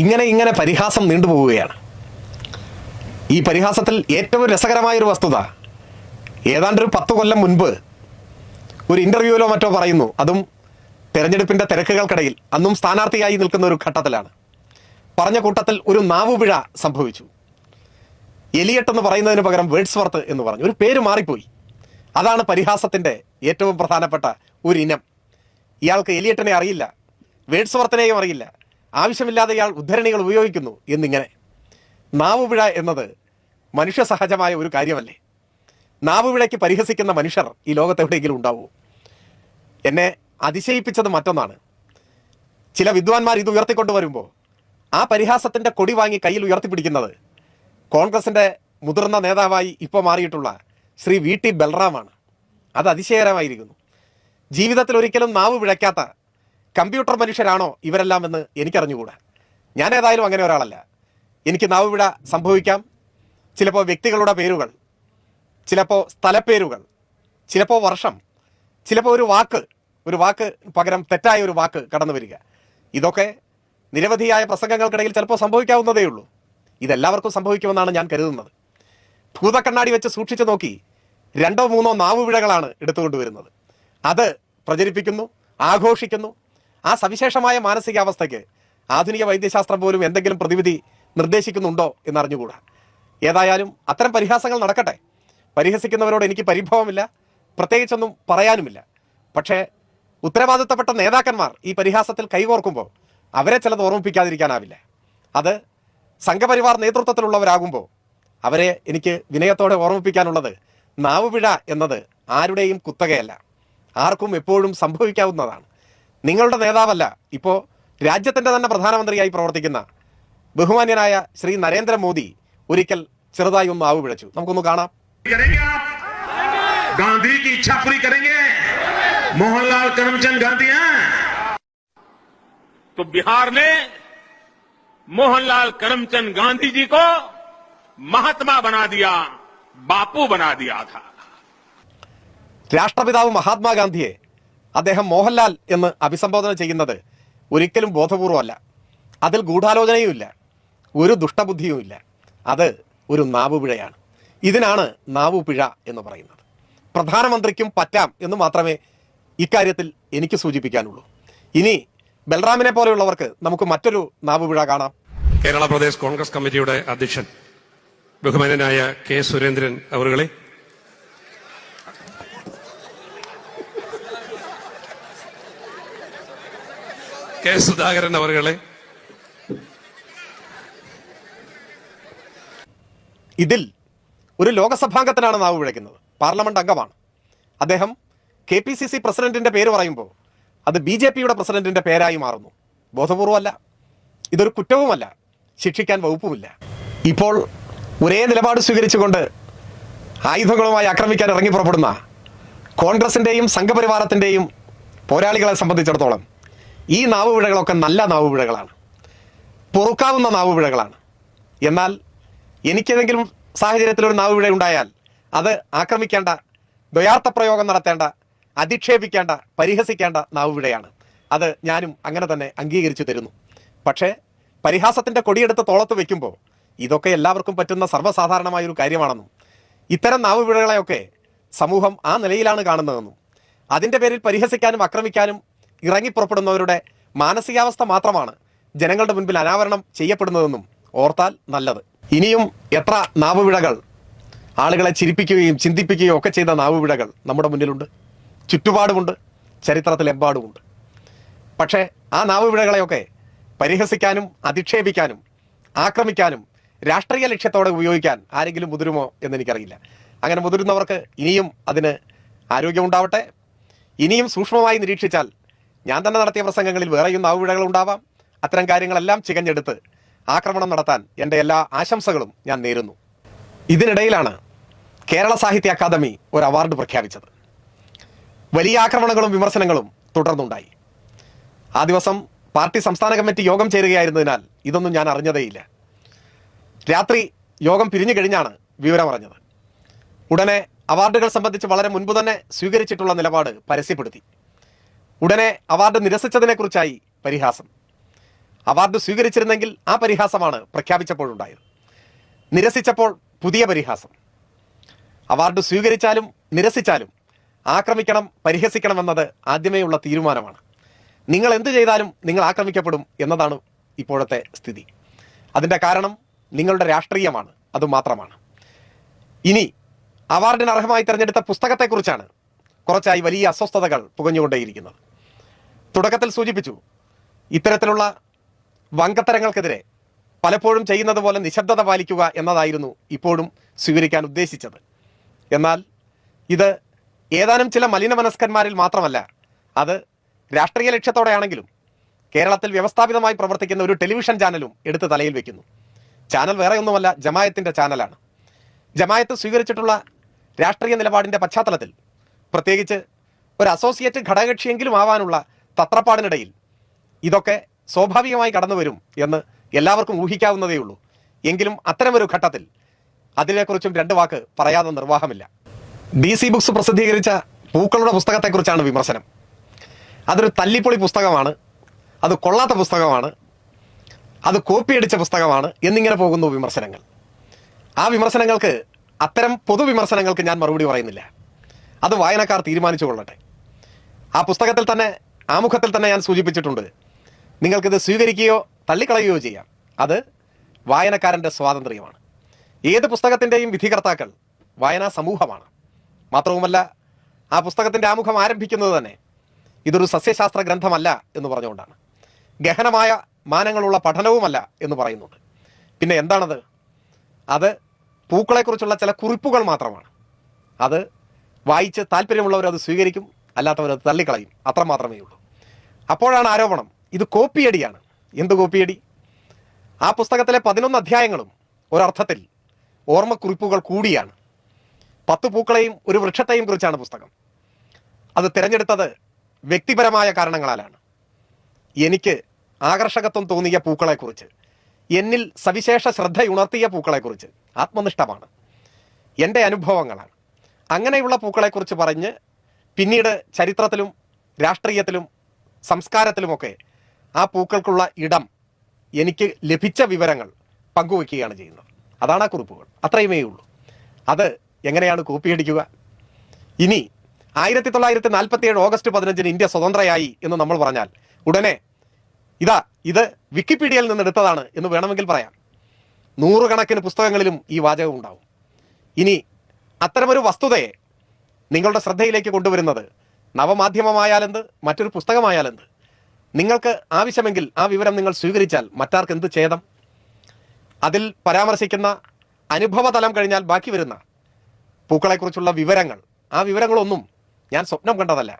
ഇങ്ങനെ പരിഹാസം നീണ്ടുപോവുകയാണ്. ഈ പരിഹാസത്തിൽ ഏറ്റവും രസകരമായൊരു വസ്തുത, ഏതാണ്ട് ഒരു 10 കൊല്ലം മുൻപ് ഒരു ഇൻ്റർവ്യൂവിലോ മറ്റോ പറയുന്നു, അതും തെരഞ്ഞെടുപ്പിൻ്റെ തിരക്കുകൾക്കിടയിൽ, അന്നും സ്ഥാനാർത്ഥിയായി നിൽക്കുന്ന ഒരു ഘട്ടത്തിലാണ്. പറഞ്ഞ കൂട്ടത്തിൽ ഒരു നാവുപിഴ സംഭവിച്ചു. എലിയട്ട് എന്ന് പറയുന്നതിന് പകരം വേഡ്സ്വർത്ത് എന്ന് പറഞ്ഞു. ഒരു പേര് മാറിപ്പോയി. അതാണ് പരിഹാസത്തിൻ്റെ ഏറ്റവും പ്രധാനപ്പെട്ട ഒരു ഇനം. ഇയാൾക്ക് എലിയട്ടിനെ അറിയില്ല, വേഡ്സ്വർത്തിനെയും അറിയില്ല, ആവശ്യമില്ലാതെ ഇയാൾ ഉദ്ധരണികൾ ഉപയോഗിക്കുന്നു എന്നിങ്ങനെ. നാവുപിഴ എന്നത് മനുഷ്യ സഹജമായ ഒരു കാര്യമല്ലേ? നാവുപിഴയ്ക്ക് പരിഹസിക്കുന്ന മനുഷ്യർ ഈ ലോകത്ത് എവിടെയെങ്കിലും ഉണ്ടാവുമോ? എന്നെ അതിശയിപ്പിച്ചത് മറ്റൊന്നാണ്. ചില വിദ്വാൻമാർ ഇത് ഉയർത്തിക്കൊണ്ടുവരുമ്പോൾ ആ പരിഹാസത്തിൻ്റെ കൊടി വാങ്ങി കയ്യിൽ ഉയർത്തിപ്പിടിക്കുന്നത് കോൺഗ്രസിൻ്റെ മുതിർന്ന നേതാവായി ഇപ്പോൾ മാറിയിട്ടുള്ള ശ്രീ VT ബൽറാമാണ്. അത് അതിശയകരമായിരിക്കുന്നു. ജീവിതത്തിൽ ഒരിക്കലും നാവ് പിഴയ്ക്കാത്ത കമ്പ്യൂട്ടർ മനുഷ്യരാണോ ഇവരെല്ലാം എന്ന് എനിക്കറിഞ്ഞുകൂടാ. ഞാൻ ഏതായാലും അങ്ങനെ ഒരാളല്ല. എനിക്ക് നാവ് പിഴ സംഭവിക്കാം. ചിലപ്പോൾ വ്യക്തികളുടെ പേരുകൾ, ചിലപ്പോൾ സ്ഥലപ്പേരുകൾ, ചിലപ്പോൾ വർഷം, ചിലപ്പോൾ ഒരു വാക്ക് പകരം തെറ്റായ ഒരു വാക്ക് കടന്നു വരിക. ഇതൊക്കെ നിരവധിയായ പ്രസംഗങ്ങൾക്കിടയിൽ ചിലപ്പോൾ സംഭവിക്കാവുന്നതേ ഉള്ളൂ. ഇതെല്ലാവർക്കും സംഭവിക്കുമെന്നാണ് ഞാൻ കരുതുന്നത്. ഭൂതക്കണ്ണാടി വെച്ച് സൂക്ഷിച്ചു നോക്കി 2-3 നാവുപിഴകളാണ് എടുത്തുകൊണ്ടുവരുന്നത്. അത് പ്രചരിപ്പിക്കുന്നു, ആഘോഷിക്കുന്നു. ആ സവിശേഷമായ മാനസികാവസ്ഥയ്ക്ക് ആധുനിക വൈദ്യശാസ്ത്രം പോലും എന്തെങ്കിലും പ്രതിവിധി നിർദ്ദേശിക്കുന്നുണ്ടോ എന്നറിഞ്ഞുകൂടാ. ഏതായാലും അത്തരം പരിഹാസങ്ങൾ നടക്കട്ടെ. പരിഹസിക്കുന്നവരോട് എനിക്ക് പരിഭവമില്ല, പ്രത്യേകിച്ചൊന്നും പറയാനുമില്ല. പക്ഷേ ഉത്തരവാദിത്തപ്പെട്ട നേതാക്കന്മാർ ഈ പരിഹാസത്തിൽ കൈകോർക്കുമ്പോൾ അവരെ ചിലത് ഓർമ്മിപ്പിക്കാതിരിക്കാനാവില്ല. അത് സംഘപരിവാർ നേതൃത്വത്തിലുള്ളവരാകുമ്പോൾ അവരെ എനിക്ക് വിനയത്തോടെ ഓർമ്മിപ്പിക്കാനുള്ളത്, നാവുപിഴ എന്നത് ആരുടെയും കുത്തകയല്ല, ആർക്കും എപ്പോഴും സംഭവിക്കാവുന്നതാണ്. നിങ്ങളുടെ നേതാവല്ല, ഇപ്പോൾ രാജ്യത്തിൻ്റെ തന്നെ പ്രധാനമന്ത്രിയായി പ്രവർത്തിക്കുന്ന ബഹുമാന്യനായ ശ്രീ നരേന്ദ്രമോദി ഒരിക്കൽ ചെറുതായി ഒന്ന് നാവ് പിഴച്ചു. നമുക്കൊന്ന് കാണാം.
गांधी की इच्छा पूरी करेंगे। मोहनलाल करमचंद गांधी हैं तो बिहार में मोहनलाल करमचंद गांधी जी को महात्मा बना दिया, बापू बना दिया था.
രാഷ്ട്രപിതാവ് മഹാത്മാഗാന്ധിയെ അദ്ദേഹം മോഹൻലാൽ എന്ന് അഭിസംബോധന ചെയ്യുന്നത് ഒരിക്കലും ബോധപൂർവമല്ല. അതിൽ ഗൂഢാലോചനയുമില്ല, ഒരു ദുഷ്ടബുദ്ധിയുമില്ല. അത് ഒരു നാവുപിഴയാണ്. ഇതിനാണ് നാവുപിഴ എന്ന് പറയുന്നത്. പ്രധാനമന്ത്രിക്കും പറ്റാം എന്ന് മാത്രമേ ഇക്കാര്യത്തിൽ എനിക്ക് സൂചിപ്പിക്കാനുള്ളൂ. ഇനി ബൽറാമിനെ പോലെയുള്ളവർക്ക് നമുക്ക് മറ്റൊരു നാവുപിഴ കാണാം.
കേരള പ്രദേശ് കോൺഗ്രസ് കമ്മിറ്റിയുടെ അധ്യക്ഷൻ ബഹുമാന്യനായ കെ സുരേന്ദ്രൻ അവറുകളെ, കെ സുധാകരൻ അവറുകളെ,
ഇതിൽ ഒരു ലോകസഭാംഗത്തിനാണ് നാവ് പിഴയ്ക്കുന്നത്. പാർലമെന്റ് അംഗമാണ് അദ്ദേഹം. KPCC പ്രസിഡന്റിന്റെ പേര് പറയുമ്പോൾ അത് BJPയുടെ പ്രസിഡന്റിന്റെ പേരായി മാറുന്നു. ബോധപൂർവമല്ല, ഇതൊരു കുറ്റവുമല്ല, ശിക്ഷിക്കാൻ വകുപ്പുമില്ല. ഇപ്പോൾ ഒരേ നിലപാട് സ്വീകരിച്ചുകൊണ്ട് ആയുധങ്ങളുമായി ആക്രമിക്കാൻ ഇറങ്ങി പുറപ്പെടുന്ന കോൺഗ്രസിൻ്റെയും സംഘപരിവാരത്തിൻ്റെയും പോരാളികളെ സംബന്ധിച്ചിടത്തോളം ഈ നാവുപിഴകളൊക്കെ നല്ല നാവുപിഴകളാണ്, പൊറുക്കാവുന്ന നാവുപിഴകളാണ്. എന്നാൽ എനിക്കേതെങ്കിലും സാഹചര്യത്തിൽ ഒരു നാവുപിഴ ഉണ്ടായാൽ അത് ആക്രമിക്കേണ്ട, ദ്വയാർത്ഥ പ്രയോഗം നടത്തേണ്ട, അധിക്ഷേപിക്കേണ്ട, പരിഹസിക്കേണ്ട നാവുപിഴയാണ്. അത് ഞാനും അങ്ങനെ തന്നെ അംഗീകരിച്ചു തരുന്നു. പക്ഷേ പരിഹാസത്തിൻ്റെ കൊടിയെടുത്ത് തോളത്ത് വയ്ക്കുമ്പോൾ ഇതൊക്കെ എല്ലാവർക്കും പറ്റുന്ന സർവ്വസാധാരണമായൊരു കാര്യമാണെന്നും ഇത്തരം നാവുപിഴകളെയൊക്കെ സമൂഹം ആ നിലയിലാണ് കാണുന്നതെന്നും അതിൻ്റെ പേരിൽ പരിഹസിക്കാനും ആക്രമിക്കാനും ഇറങ്ങിപ്പുറപ്പെടുന്നവരുടെ മാനസികാവസ്ഥ മാത്രമാണ് ജനങ്ങളുടെ മുൻപിൽ അനാവരണം ചെയ്യപ്പെടുന്നതെന്നും ഓർത്താൽ നല്ലത്. ഇനിയും എത്ര നാവുപിഴകൾ, ആളുകളെ ചിരിപ്പിക്കുകയും ചിന്തിപ്പിക്കുകയും ഒക്കെ ചെയ്ത നാവുപിഴകൾ നമ്മുടെ മുന്നിലുണ്ട്, ചുറ്റുപാടുമുണ്ട്, ചരിത്രത്തിലെമ്പാടുമുണ്ട്. പക്ഷേ ആ നാവുപിഴകളെയൊക്കെ പരിഹസിക്കാനും അധിക്ഷേപിക്കാനും ആക്രമിക്കാനും രാഷ്ട്രീയ ലക്ഷ്യത്തോടെ ഉപയോഗിക്കാൻ ആരെങ്കിലും മുതിരുമോ എന്നെനിക്കറിയില്ല. അങ്ങനെ മുതിരുന്നവർക്ക് ഇനിയും അതിന് ആരോഗ്യമുണ്ടാവട്ടെ. ഇനിയും സൂക്ഷ്മമായി നിരീക്ഷിച്ചാൽ ഞാൻ തന്നെ നടത്തിയ പ്രസംഗങ്ങളിൽ വേറെയും നാവുപിഴകൾ ഉണ്ടാവാം. അത്തരം കാര്യങ്ങളെല്ലാം ചികഞ്ഞെടുത്ത് ആക്രമണം നടത്താൻ എൻ്റെ എല്ലാ ആശംസകളും ഞാൻ നേരുന്നു. ഇതിനിടയിലാണ് കേരള സാഹിത്യ അക്കാദമി ഒരു അവാർഡ് പ്രഖ്യാപിച്ചത്. വലിയ ആക്രമണങ്ങളും വിമർശനങ്ങളും തുടർന്നുണ്ടായി. ആ ദിവസം പാർട്ടി സംസ്ഥാന കമ്മിറ്റി യോഗം ചേരുകയായിരുന്നതിനാൽ ഇതൊന്നും ഞാൻ അറിഞ്ഞതേയില്ല. രാത്രി യോഗം പിരിഞ്ഞു കഴിഞ്ഞാണ് വിവരം അറിഞ്ഞത്. ഉടനെ അവാർഡുകൾ സംബന്ധിച്ച് വളരെ മുൻപ് തന്നെ സ്വീകരിച്ചിട്ടുള്ള നിലപാട് പരസ്യപ്പെടുത്തി. ഉടനെ അവാർഡ് നിരസിച്ചതിനെക്കുറിച്ചായി പരിഹാസം. അവാർഡ് സ്വീകരിച്ചിരുന്നെങ്കിൽ ആ പരിഹാസമാണ് പ്രഖ്യാപിച്ചപ്പോഴുണ്ടായത്. നിരസിച്ചപ്പോൾ പുതിയ പരിഹാസം. അവാർഡ് സ്വീകരിച്ചാലും നിരസിച്ചാലും ആക്രമിക്കണം, പരിഹസിക്കണമെന്നത് ആദ്യമേ ഉള്ള തീരുമാനമാണ്. നിങ്ങൾ എന്ത് ചെയ്താലും നിങ്ങൾ ആക്രമിക്കപ്പെടും എന്നതാണ് ഇപ്പോഴത്തെ സ്ഥിതി. അതിൻ്റെ കാരണം നിങ്ങളുടെ രാഷ്ട്രീയമാണ്, അതുമാത്രമാണ്. ഇനി അവാർഡിന് അർഹമായി തിരഞ്ഞെടുത്ത പുസ്തകത്തെക്കുറിച്ചാണ് കുറച്ചായി വലിയ അസ്വസ്ഥതകൾ പുകഞ്ഞുകൊണ്ടേയിരിക്കുന്നത്. തുടക്കത്തിൽ സൂചിപ്പിച്ചു, ഇത്തരത്തിലുള്ള വങ്കത്തരങ്ങൾക്കെതിരെ പലപ്പോഴും ചെയ്യുന്നത് പോലെ നിശബ്ദത പാലിക്കുക എന്നതായിരുന്നു ഇപ്പോഴും സ്വീകരിക്കാൻ ഉദ്ദേശിച്ചത്. എന്നാൽ ഇത് ഏതാനും ചില മലിനമനസ്കന്മാരിൽ മാത്രമല്ല, അത് രാഷ്ട്രീയ ലക്ഷ്യത്തോടെയാണെങ്കിലും കേരളത്തിൽ വ്യവസ്ഥാപിതമായി പ്രവർത്തിക്കുന്ന ഒരു ടെലിവിഷൻ ചാനലും എടുത്ത് തലയിൽ വെക്കുന്നു. ചാനൽ വേറെ ഒന്നുമല്ല, ജമായത്തിൻ്റെ ചാനലാണ്. ജമായത്ത് സ്വീകരിച്ചിട്ടുള്ള രാഷ്ട്രീയ നിലപാടിൻ്റെ പശ്ചാത്തലത്തിൽ, പ്രത്യേകിച്ച് ഒരു അസോസിയേറ്റ് ഘടകകക്ഷിയെങ്കിലും ആവാനുള്ള തത്രപ്പാടിനിടയിൽ ഇതൊക്കെ സ്വാഭാവികമായി കടന്നു വരും എന്ന് എല്ലാവർക്കും ഊഹിക്കാവുന്നതേയുള്ളൂ. എങ്കിലും അത്തരമൊരു ഘട്ടത്തിൽ അതിനെക്കുറിച്ചും രണ്ട് വാക്ക് പറയാതെ നിർവാഹമില്ല. DC ബുക്സ് പ്രസിദ്ധീകരിച്ച പൂക്കളുടെ പുസ്തകത്തെക്കുറിച്ചാണ് വിമർശനം. അതൊരു തല്ലിപ്പൊളി പുസ്തകമാണ്, അത് കൊള്ളാത്ത പുസ്തകമാണ്, അത് കോപ്പിയടിച്ച പുസ്തകമാണ് എന്നിങ്ങനെ പോകുന്നു വിമർശനങ്ങൾ. ആ വിമർശനങ്ങൾക്ക്, അത്തരം പൊതുവിമർശനങ്ങൾക്ക് ഞാൻ മറുപടി പറയുന്നില്ല. അത് വായനക്കാർ തീരുമാനിച്ചു കൊള്ളട്ടെ. ആ പുസ്തകത്തിൽ തന്നെ ആമുഖത്തിൽ തന്നെ ഞാൻ സൂചിപ്പിച്ചിട്ടുണ്ട്, നിങ്ങൾക്കിത് സ്വീകരിക്കുകയോ തള്ളിക്കളയുകയോ ചെയ്യാം. അത് വായനക്കാരൻ്റെ സ്വാതന്ത്ര്യമാണ്. ഏത് പുസ്തകത്തിൻ്റെയും വിധികർത്താക്കൾ വായനാ സമൂഹമാണ്. മാത്രവുമല്ല, ആ പുസ്തകത്തിൻ്റെ ആമുഖം ആരംഭിക്കുന്നത് തന്നെ ഇതൊരു സസ്യശാസ്ത്ര ഗ്രന്ഥമല്ല എന്ന് പറഞ്ഞുകൊണ്ടാണ്. ഗഹനമായ മാനങ്ങളുള്ള പഠനവുമല്ല എന്ന് പറയുന്നുണ്ട്. പിന്നെ എന്താണത്? അത് പൂക്കളെക്കുറിച്ചുള്ള ചില കുറിപ്പുകൾ മാത്രമാണ്. അത് വായിച്ച് താല്പര്യമുള്ളവർ അത് സ്വീകരിക്കും, അല്ലാത്തവരത് തള്ളിക്കളയും. അത്ര മാത്രമേ ഉള്ളൂ. അപ്പോഴാണ് ആരോപണം ഇത് കോപ്പിയടിയാണ്. എന്ത് കോപ്പിയടി? ആ പുസ്തകത്തിലെ 11 അധ്യായങ്ങളും ഒരർത്ഥത്തിൽ ഓർമ്മക്കുറിപ്പുകൾ കൂടിയാണ്. 10 പൂക്കളെയും ഒരു വൃക്ഷത്തെയും കുറിച്ചാണ് പുസ്തകം. അത് തിരഞ്ഞെടുത്തത് വ്യക്തിപരമായ കാരണങ്ങളാലാണ്. എനിക്ക് ആകർഷകത്വം തോന്നിയ പൂക്കളെക്കുറിച്ച്, എന്നിൽ സവിശേഷ ശ്രദ്ധയുണർത്തിയ പൂക്കളെക്കുറിച്ച്, ആത്മനിഷ്ഠമാണ്, എൻ്റെ അനുഭവങ്ങളാണ്. അങ്ങനെയുള്ള പൂക്കളെക്കുറിച്ച് പറഞ്ഞ് പിന്നീട് ചരിത്രത്തിലും രാഷ്ട്രീയത്തിലും സംസ്കാരത്തിലുമൊക്കെ ആ പൂക്കൾക്കുള്ള ഇടം, എനിക്ക് ലഭിച്ച വിവരങ്ങൾ പങ്കുവയ്ക്കുകയാണ് ചെയ്യുന്നത്. അതാണ് ആ കുറിപ്പുകൾ. അത്രയുമേ ഉള്ളൂ. അത് എങ്ങനെയാണ് കോപ്പിയടിക്കുക? ഇനി 1947 ഓഗസ്റ്റ് 15 ഇന്ത്യ സ്വതന്ത്രയായി എന്ന് നമ്മൾ പറഞ്ഞാൽ ഉടനെ ഇത് വിക്കിപീഡിയയിൽ നിന്ന് എടുത്തതാണ് എന്ന് വേണമെങ്കിൽ പറയാം. 100 കണക്കിന് പുസ്തകങ്ങളിലും ഈ വാചകം ഉണ്ടാവും. ഇനി അത്തരമൊരു വസ്തുതയെ നിങ്ങളുടെ ശ്രദ്ധയിലേക്ക് കൊണ്ടുവരുന്നത് നവമാധ്യമമായാലെന്ത്, മറ്റൊരു പുസ്തകമായാലെന്ത്, നിങ്ങൾക്ക് ആവശ്യമെങ്കിൽ ആ വിവരം നിങ്ങൾ സ്വീകരിച്ചാൽ മറ്റാർക്ക് എന്ത് ഛേദം? അതിൽ പരാമർശിക്കുന്ന അനുഭവതലം കഴിഞ്ഞാൽ ബാക്കി വരുന്ന പൂക്കളെക്കുറിച്ചുള്ള വിവരങ്ങൾ, ആ വിവരങ്ങളൊന്നും ഞാൻ സ്വപ്നം കണ്ടതല്ല,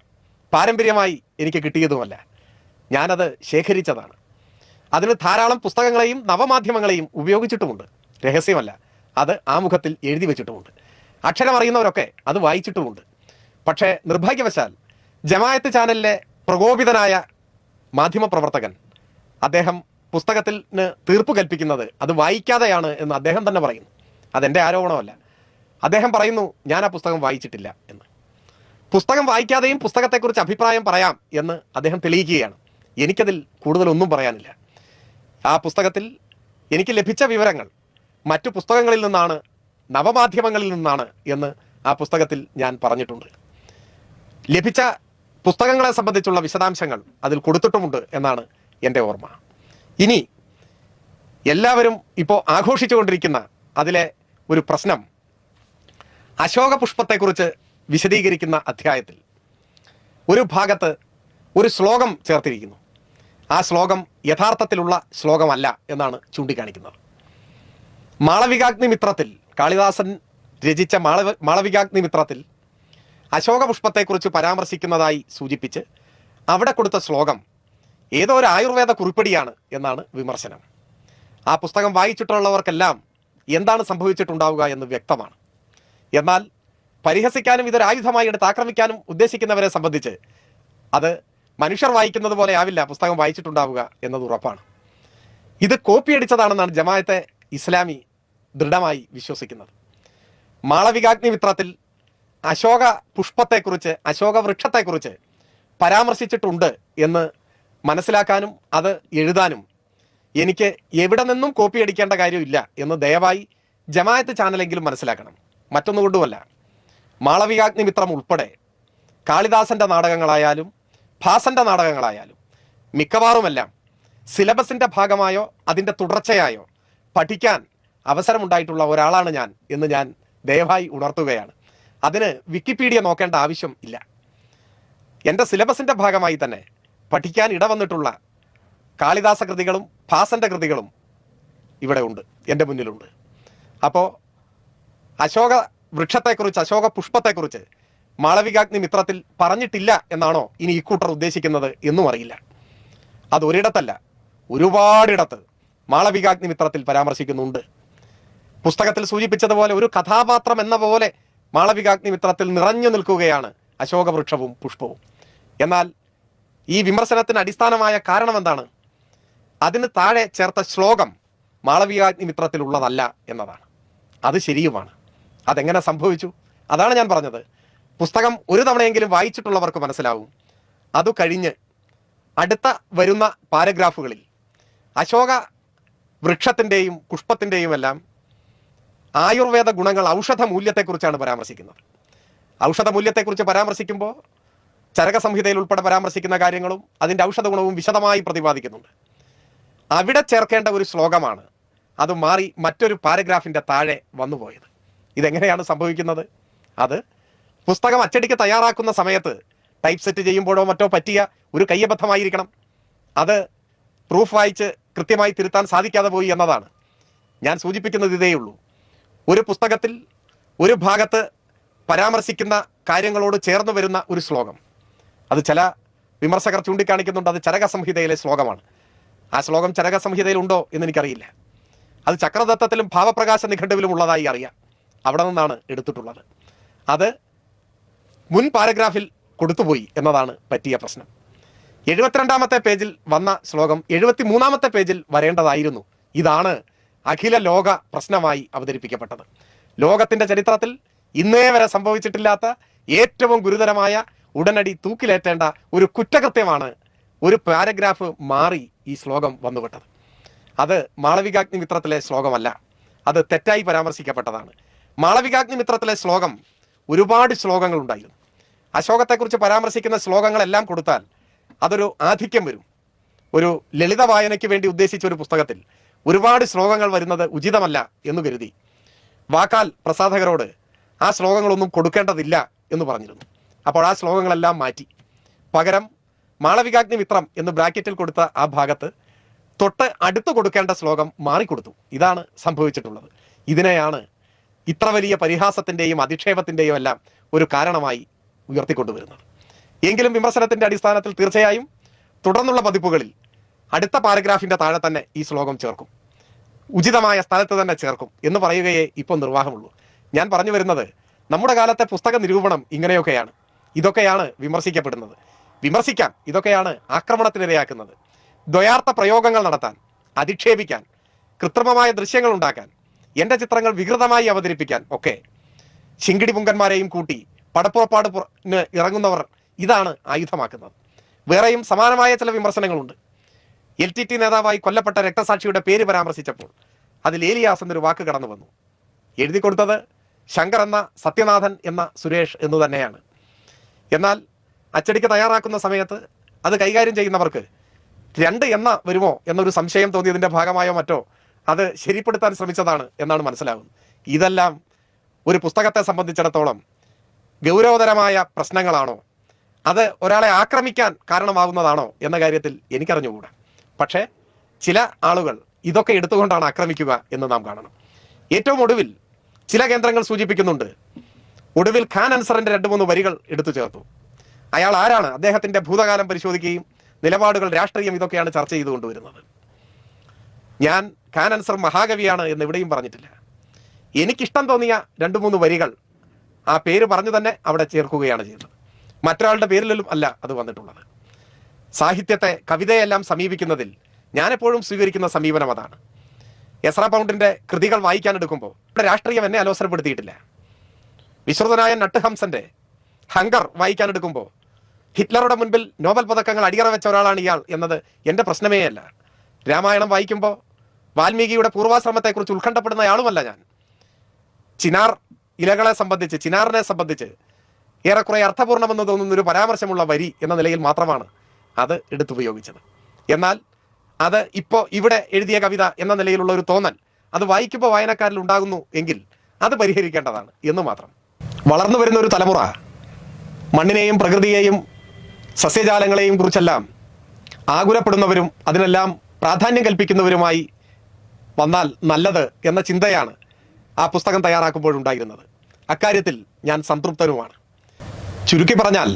പാരമ്പര്യമായി എനിക്ക് കിട്ടിയതുമല്ല. ഞാനത് ശേഖരിച്ചതാണ്. അതിന് ധാരാളം പുസ്തകങ്ങളെയും നവമാധ്യമങ്ങളെയും ഉപയോഗിച്ചിട്ടുമുണ്ട്. രഹസ്യമല്ല, അത് ആമുഖത്തിൽ എഴുതി വെച്ചിട്ടുമുണ്ട്. അക്ഷരമറിയുന്നവരൊക്കെ അത് വായിച്ചിട്ടുമുണ്ട്. പക്ഷേ നിർഭാഗ്യവശാൽ ജമായത്ത് ചാനലിലെ പ്രകോപിതനായ മാധ്യമപ്രവർത്തകൻ, അദ്ദേഹം പുസ്തകത്തിന് തീർപ്പ് കൽപ്പിക്കുന്നത് അത് വായിക്കാതെയാണ് എന്ന് അദ്ദേഹം തന്നെ പറയുന്നു. അതെൻ്റെ ആരോപണമല്ല. അദ്ദേഹം പറയുന്നു ഞാൻ ആ പുസ്തകം വായിച്ചിട്ടില്ല എന്ന്. പുസ്തകം വായിക്കാതെയും പുസ്തകത്തെക്കുറിച്ച് അഭിപ്രായം പറയാം എന്ന് അദ്ദേഹം തെളിയിക്കുകയാണ്. എനിക്കതിൽ കൂടുതലൊന്നും പറയാനില്ല. ആ പുസ്തകത്തിൽ എനിക്ക് ലഭിച്ച വിവരങ്ങൾ മറ്റു പുസ്തകങ്ങളിൽ നിന്നാണ്, നവമാധ്യമങ്ങളിൽ നിന്നാണ് എന്ന് ആ പുസ്തകത്തിൽ ഞാൻ പറഞ്ഞിട്ടുണ്ട്. ലഭിച്ച പുസ്തകങ്ങളെ സംബന്ധിച്ചുള്ള വിശദാംശങ്ങൾ അതിൽ കൊടുത്തിട്ടുമുണ്ട് എന്നാണ് എൻ്റെ ഓർമ്മ. ഇനി എല്ലാവരും ഇപ്പോൾ ആഘോഷിച്ചുകൊണ്ടിരിക്കുന്ന അതിലെ ഒരു പ്രശ്നം, അശോക പുഷ്പത്തെക്കുറിച്ച് വിശദീകരിക്കുന്ന അധ്യായത്തിൽ ഒരു ഭാഗത്ത് ഒരു ശ്ലോകം ചേർത്തിരിക്കുന്നു. ആ ശ്ലോകം യഥാർത്ഥത്തിലുള്ള ശ്ലോകമല്ല എന്നാണ് ചൂണ്ടിക്കാണിക്കുന്നത്. മാളവികാഗ്നിമിത്രത്തിൽ, കാളിദാസൻ രചിച്ച മാളവികാഗ്നിമിത്രത്തിൽ അശോക പുഷ്പത്തെക്കുറിച്ച് പരാമർശിക്കുന്നതായി സൂചിപ്പിച്ച് അവിടെ കൊടുത്ത ശ്ലോകം ഏതോ ഒരു ആയുർവേദ കുറിപ്പടിയാണ് എന്നാണ് വിമർശനം. ആ പുസ്തകം വായിച്ചിട്ടുള്ളവർക്കെല്ലാം എന്താണ് സംഭവിച്ചിട്ടുണ്ടാവുക എന്ന് വ്യക്തമാണ്. എന്നാൽ പരിഹസിക്കാനും ഇതൊരു ആയുധമായി എടുത്ത് ആക്രമിക്കാനും ഉദ്ദേശിക്കുന്നവരെ സംബന്ധിച്ച് അത് മനുഷ്യർ വായിക്കുന്നത് പോലെ ആവില്ല പുസ്തകം വായിച്ചിട്ടുണ്ടാവുക എന്നത് ഉറപ്പാണ്. ഇത് കോപ്പിയടിച്ചതാണെന്നാണ് ജമാഅത്തെ ഇസ്ലാമി ദൃഢമായി വിശ്വസിക്കുന്നത്. മാളവികാഗ്നിമിത്രത്തിൽ അശോക പുഷ്പത്തെക്കുറിച്ച്, അശോക വൃക്ഷത്തെക്കുറിച്ച് പരാമർശിച്ചിട്ടുണ്ട് എന്ന് മനസ്സിലാക്കാനും അത് എഴുതാനും എനിക്ക് എവിടെ നിന്നും കോപ്പിയടിക്കേണ്ട കാര്യമില്ല എന്ന് ദയവായി ജമാഅത്ത് ചാനലെങ്കിലും മനസ്സിലാക്കണം. മറ്റൊന്നുകൊണ്ടുമല്ല, മാളവികാഗ്നിമിത്രം ഉൾപ്പെടെ കാളിദാസൻ്റെ നാടകങ്ങളായാലും ഭാസൻ്റെ നാടകങ്ങളായാലും മിക്കവാറുമെല്ലാം സിലബസിൻ്റെ ഭാഗമായോ അതിൻ്റെ തുടർച്ചയായോ പഠിക്കാൻ അവസരമുണ്ടായിട്ടുള്ള ഒരാളാണ് ഞാൻ എന്ന് ഞാൻ ദയവായി ഉണർത്തുകയാണ്. അതിന് വിക്കിപീഡിയ നോക്കേണ്ട ആവശ്യം ഇല്ല. എൻ്റെ സിലബസിൻ്റെ ഭാഗമായി തന്നെ പഠിക്കാൻ ഇടവന്നിട്ടുള്ള കാളിദാസ കൃതികളും ഭാസൻ്റെ കൃതികളും ഇവിടെ ഉണ്ട്, എൻ്റെ മുന്നിലുണ്ട്. അപ്പോൾ അശോക വൃക്ഷത്തെക്കുറിച്ച്, അശോക പുഷ്പത്തെക്കുറിച്ച് മാളവികാഗ്നിമിത്രത്തിൽ പറഞ്ഞിട്ടില്ല എന്നാണോ ഇനി ഇക്കൂട്ടർ ഉദ്ദേശിക്കുന്നത് എന്നും അറിയില്ല. അതൊരിടത്തല്ല, ഒരുപാടിടത്ത് മാളവികാഗ്നിമിത്രത്തിൽ പരാമർശിക്കുന്നുണ്ട്. പുസ്തകത്തിൽ സൂചിപ്പിച്ചതുപോലെ ഒരു കഥാപാത്രം എന്ന പോലെ മാളവികാഗ്നിമിത്രത്തിൽ നിറഞ്ഞു നിൽക്കുകയാണ് അശോകവൃക്ഷവും പുഷ്പവും. എന്നാൽ ഈ വിമർശനത്തിന് അടിസ്ഥാനമായ കാരണം എന്താണ്? അതിന് താഴെ ചേർത്ത ശ്ലോകം മാളവികാഗ്നിമിത്രത്തിലുള്ളതല്ല എന്നതാണ്. അത് ശരിയുമാണ്. അതെങ്ങനെ സംഭവിച്ചു? അതാണ് ഞാൻ പറഞ്ഞത്. പുസ്തകം ഒരു തവണയെങ്കിലും വായിച്ചിട്ടുള്ളവർക്ക് മനസ്സിലാവും. അതു കഴിഞ്ഞ് അടുത്ത വരുന്ന പാരഗ്രാഫുകളിൽ അശോക വൃക്ഷത്തിൻ്റെയും പുഷ്പത്തിൻ്റെയും എല്ലാം ആയുർവേദ ഗുണങ്ങൾ, ഔഷധ മൂല്യത്തെക്കുറിച്ചാണ് പരാമർശിക്കുന്നത്. ഔഷധ മൂല്യത്തെക്കുറിച്ച് പരാമർശിക്കുമ്പോൾ ചരക സംഹിതയിൽ ഉൾപ്പെടെ പരാമർശിക്കുന്ന കാര്യങ്ങളും അതിൻ്റെ ഔഷധ ഗുണവും വിശദമായി പ്രതിപാദിക്കുന്നുണ്ട്. അവിടെ ചേർക്കേണ്ട ഒരു ശ്ലോകമാണ് അത് മാറി മറ്റൊരു പാരഗ്രാഫിൻ്റെ താഴെ വന്നുപോയത്. ഇതെങ്ങനെയാണ് സംഭവിക്കുന്നത്? അത് പുസ്തകം അച്ചടിക്ക് തയ്യാറാക്കുന്ന സമയത്ത് ടൈപ്പ് സെറ്റ് ചെയ്യുമ്പോഴോ മറ്റോ പറ്റിയ ഒരു കയ്യബദ്ധമായിരിക്കണം. അത് പ്രൂഫ് വായിച്ച് കൃത്യമായി തിരുത്താൻ സാധിക്കാതെ പോയി എന്നതാണ്. ഞാൻ സൂചിപ്പിക്കുന്നത് ഇതേയുള്ളൂ. ഒരു പുസ്തകത്തിൽ ഒരു ഭാഗത്ത് പരാമർശിക്കുന്ന കാര്യങ്ങളോട് ചേർന്ന് വരുന്ന ഒരു ശ്ലോകം, അത് ചില വിമർശകർ ചൂണ്ടിക്കാണിക്കുന്നുണ്ട് അത് ചരക സംഹിതയിലെ ശ്ലോകമാണ്. ആ ശ്ലോകം ചരക സംഹിതയിൽ ഉണ്ടോ എന്ന് എനിക്കറിയില്ല. അത് ചക്രദത്തത്തിലും ഭാവപ്രകാശ നിഘണ്ടുവിലും ഉള്ളതായി അറിയാം. അവിടെ നിന്നാണ് എടുത്തിട്ടുള്ളത്. അത് മുൻ പാരഗ്രാഫിൽ കൊടുത്തുപോയി എന്നതാണ് പറ്റിയ പ്രശ്നം. 72-ാമത്തെ പേജിൽ വന്ന ശ്ലോകം 73-ാമത്തെ പേജിൽ വരേണ്ടതായിരുന്നു. ഇതാണ് അഖില ലോക പ്രശ്നമായി അവതരിപ്പിക്കപ്പെട്ടത്. ലോകത്തിൻ്റെ ചരിത്രത്തിൽ ഇന്നേ വരെ സംഭവിച്ചിട്ടില്ലാത്ത ഏറ്റവും ഗുരുതരമായ, ഉടനടി തൂക്കിലേറ്റേണ്ട ഒരു കുറ്റകൃത്യമാണ് ഒരു പാരഗ്രാഫ് മാറി ഈ ശ്ലോകം വന്നുവിട്ടത്. അത് മാളവികാഗ്നിമിത്രത്തിലെ ശ്ലോകമല്ല, അത് തെറ്റായി പരാമർശിക്കപ്പെട്ടതാണ്. മാളവികാഗ്നിമിത്രത്തിലെ ശ്ലോകം ഒരുപാട് ശ്ലോകങ്ങൾ ഉണ്ടായിരുന്നു. അശോകത്തെക്കുറിച്ച് പരാമർശിക്കുന്ന ശ്ലോകങ്ങളെല്ലാം കൊടുത്താൽ അതൊരു ആധിക്യം വരും. ഒരു ലളിത വായനയ്ക്ക് വേണ്ടി ഉദ്ദേശിച്ച ഒരു പുസ്തകത്തിൽ ഒരുപാട് ശ്ലോകങ്ങൾ വരുന്നത് ഉചിതമല്ല എന്ന് കരുതി വാക്കാൽ പ്രസാധകരോട് ആ ശ്ലോകങ്ങളൊന്നും കൊടുക്കേണ്ടതില്ല എന്ന് പറഞ്ഞിരുന്നു. അപ്പോൾ ആ ശ്ലോകങ്ങളെല്ലാം മാറ്റി പകരം മാളവികാഗ്നിമിത്രം എന്ന് ബ്രാക്കറ്റിൽ കൊടുത്ത ആ ഭാഗത്ത് തൊട്ട് അടുത്ത് കൊടുക്കേണ്ട ശ്ലോകം മാറിക്കൊടുത്തു. ഇതാണ് സംഭവിച്ചിട്ടുള്ളത്. ഇതിനെയാണ് ഇത്ര വലിയ പരിഹാസത്തിൻ്റെയും അധിക്ഷേപത്തിൻ്റെയും എല്ലാം ഒരു കാരണമായി ഉയർത്തിക്കൊണ്ടുവരുന്നത്. എങ്കിലും വിമർശനത്തിൻ്റെ അടിസ്ഥാനത്തിൽ തീർച്ചയായും തുടർന്നുള്ള പതിപ്പുകളിൽ അടുത്ത പാരഗ്രാഫിൻ്റെ താഴെ തന്നെ ഈ ശ്ലോകം ചേർക്കും, ഉചിതമായ സ്ഥലത്ത് തന്നെ ചേർക്കും എന്ന് പറയുകയേ ഇപ്പോൾ നിർവാഹമുള്ളൂ. ഞാൻ പറഞ്ഞു വരുന്നത് നമ്മുടെ കാലത്തെ പുസ്തക നിരൂപണം ഇങ്ങനെയൊക്കെയാണ്. ഇതൊക്കെയാണ് വിമർശിക്കപ്പെടുന്നത്. വിമർശിക്കാൻ ഇതൊക്കെയാണ് ആക്രമണത്തിനിരയാക്കുന്നത്. ദ്വയാർത്ഥ പ്രയോഗങ്ങൾ നടത്താൻ, അധിക്ഷേപിക്കാൻ, കൃത്രിമമായ ദൃശ്യങ്ങൾ ഉണ്ടാക്കാൻ, എൻ്റെ ചിത്രങ്ങൾ വികൃതമായി അവതരിപ്പിക്കാൻ ഒക്കെ ശിങ്കിടി പുങ്കന്മാരെയും കൂട്ടി പടപ്പുറപ്പാട് ഇറങ്ങുന്നവർ ഇതാണ് ആയുധമാക്കുന്നത്. വേറെയും സമാനമായ ചില വിമർശനങ്ങളുണ്ട്. LTT നേതാവായി കൊല്ലപ്പെട്ട രക്തസാക്ഷിയുടെ പേര് പരാമർശിച്ചപ്പോൾ അതിൽ ഏലിയാസ് എന്നൊരു വാക്ക് കടന്നു വന്നു. എഴുതി കൊടുത്തത് ശങ്കർ എന്ന സത്യനാഥൻ എന്ന സുരേഷ് എന്ന് തന്നെയാണ്. എന്നാൽ അച്ചടിക്ക് തയ്യാറാക്കുന്ന സമയത്ത് അത് കൈകാര്യം ചെയ്യുന്നവർക്ക് 2 എന്ന വരുമോ എന്നൊരു സംശയം തോന്നിയതിൻ്റെ ഭാഗമായോ മറ്റോ അത് ശരിപ്പെടുത്താൻ ശ്രമിച്ചതാണ് എന്നാണ് മനസ്സിലാകുന്നത്. ഇതെല്ലാം ഒരു പുസ്തകത്തെ സംബന്ധിച്ചിടത്തോളം ഗൗരവതരമായ പ്രശ്നങ്ങളാണോ, അത് ഒരാളെ ആക്രമിക്കാൻ കാരണമാകുന്നതാണോ എന്ന കാര്യത്തിൽ എനിക്കറിഞ്ഞുകൂടാ. പക്ഷേ ചില ആളുകൾ ഇതൊക്കെ എടുത്തുകൊണ്ടാണ് ആക്രമിക്കുക എന്ന് നാം കാണണം. ഏറ്റവും ഒടുവിൽ ചില കേന്ദ്രങ്ങൾ സൂചിപ്പിക്കുന്നുണ്ട്, ഒടുവിൽ ഖാൻ അൻസറിൻ്റെ 2-3 വരികൾ എടുത്തു ചേർത്തു. അയാൾ ആരാണ്? അദ്ദേഹത്തിൻ്റെ ഭൂതകാലം പരിശോധിക്കുകയും നിലപാടുകൾ, രാഷ്ട്രീയം ഇതൊക്കെയാണ് ചർച്ച ചെയ്തുകൊണ്ടുവരുന്നത്. ഞാൻ ഖാൻ അൻസർ മഹാകവിയാണ് എന്ന് എവിടെയും പറഞ്ഞിട്ടില്ല. എനിക്കിഷ്ടം തോന്നിയ 2-3 വരികൾ ആ പേര് പറഞ്ഞു തന്നെ അവിടെ ചേർക്കുകയാണ് ചെയ്യുന്നത്. മറ്റൊരാളുടെ പേരിലും അല്ല അത് വന്നിട്ടുള്ളത്. സാഹിത്യത്തെ, കവിതയെല്ലാം സമീപിക്കുന്നതിൽ ഞാനെപ്പോഴും സ്വീകരിക്കുന്ന സമീപനം അതാണ്. എസ്ര പൗണ്ടിൻ്റെ കൃതികൾ വായിക്കാനെടുക്കുമ്പോൾ രാഷ്ട്രീയം എന്നെ അലോസരപ്പെടുത്തിയിട്ടില്ല. വിശ്രുതനായ നട്ടുഹംസന്റെ ഹങ്കർ വായിക്കാനെടുക്കുമ്പോൾ ഹിറ്റ്ലറുടെ മുൻപിൽ നോബൽ പതക്കങ്ങൾ അടിയറ വെച്ച ഒരാളാണ് ഇയാൾ എന്നത് എൻ്റെ പ്രശ്നമേ അല്ല. രാമായണം വായിക്കുമ്പോൾ വാൽമീകിയുടെ പൂർവാശ്രമത്തെക്കുറിച്ച് ഉത്കണ്ഠപ്പെടുന്നയാളുമല്ല ഞാൻ. ചിനാർ ഇലകളെ സംബന്ധിച്ച്, ചിനാറിനെ സംബന്ധിച്ച് ഏറെക്കുറെ അർത്ഥപൂർണ്ണമെന്ന് തോന്നുന്നൊരു പരാമർശമുള്ള വരി എന്ന നിലയിൽ മാത്രമാണ് അത് എടുത്തുപയോഗിച്ചത്. എന്നാൽ അത് ഇപ്പോൾ ഇവിടെ എഴുതിയ കവിത എന്ന നിലയിലുള്ള ഒരു തോന്നൽ അത് വായിക്കുമ്പോൾ വായനക്കാരിൽ ഉണ്ടാകുന്നു എങ്കിൽ അത് പരിഹരിക്കേണ്ടതാണ് എന്ന് മാത്രം. വളർന്നു വരുന്ന ഒരു തലമുറ മണ്ണിനെയും പ്രകൃതിയെയും സസ്യജാലങ്ങളെയും കുറിച്ചെല്ലാം ആകുലപ്പെടുന്നവരും അതിനെല്ലാം പ്രാധാന്യം കൽപ്പിക്കുന്നവരുമായി വന്നാൽ നല്ലത് എന്ന ചിന്തയാണ് ആ പുസ്തകം തയ്യാറാക്കുമ്പോഴുണ്ടായിരുന്നത്. അക്കാര്യത്തിൽ ഞാൻ സംതൃപ്തനുമാണ്. ചുരുക്കി പറഞ്ഞാൽ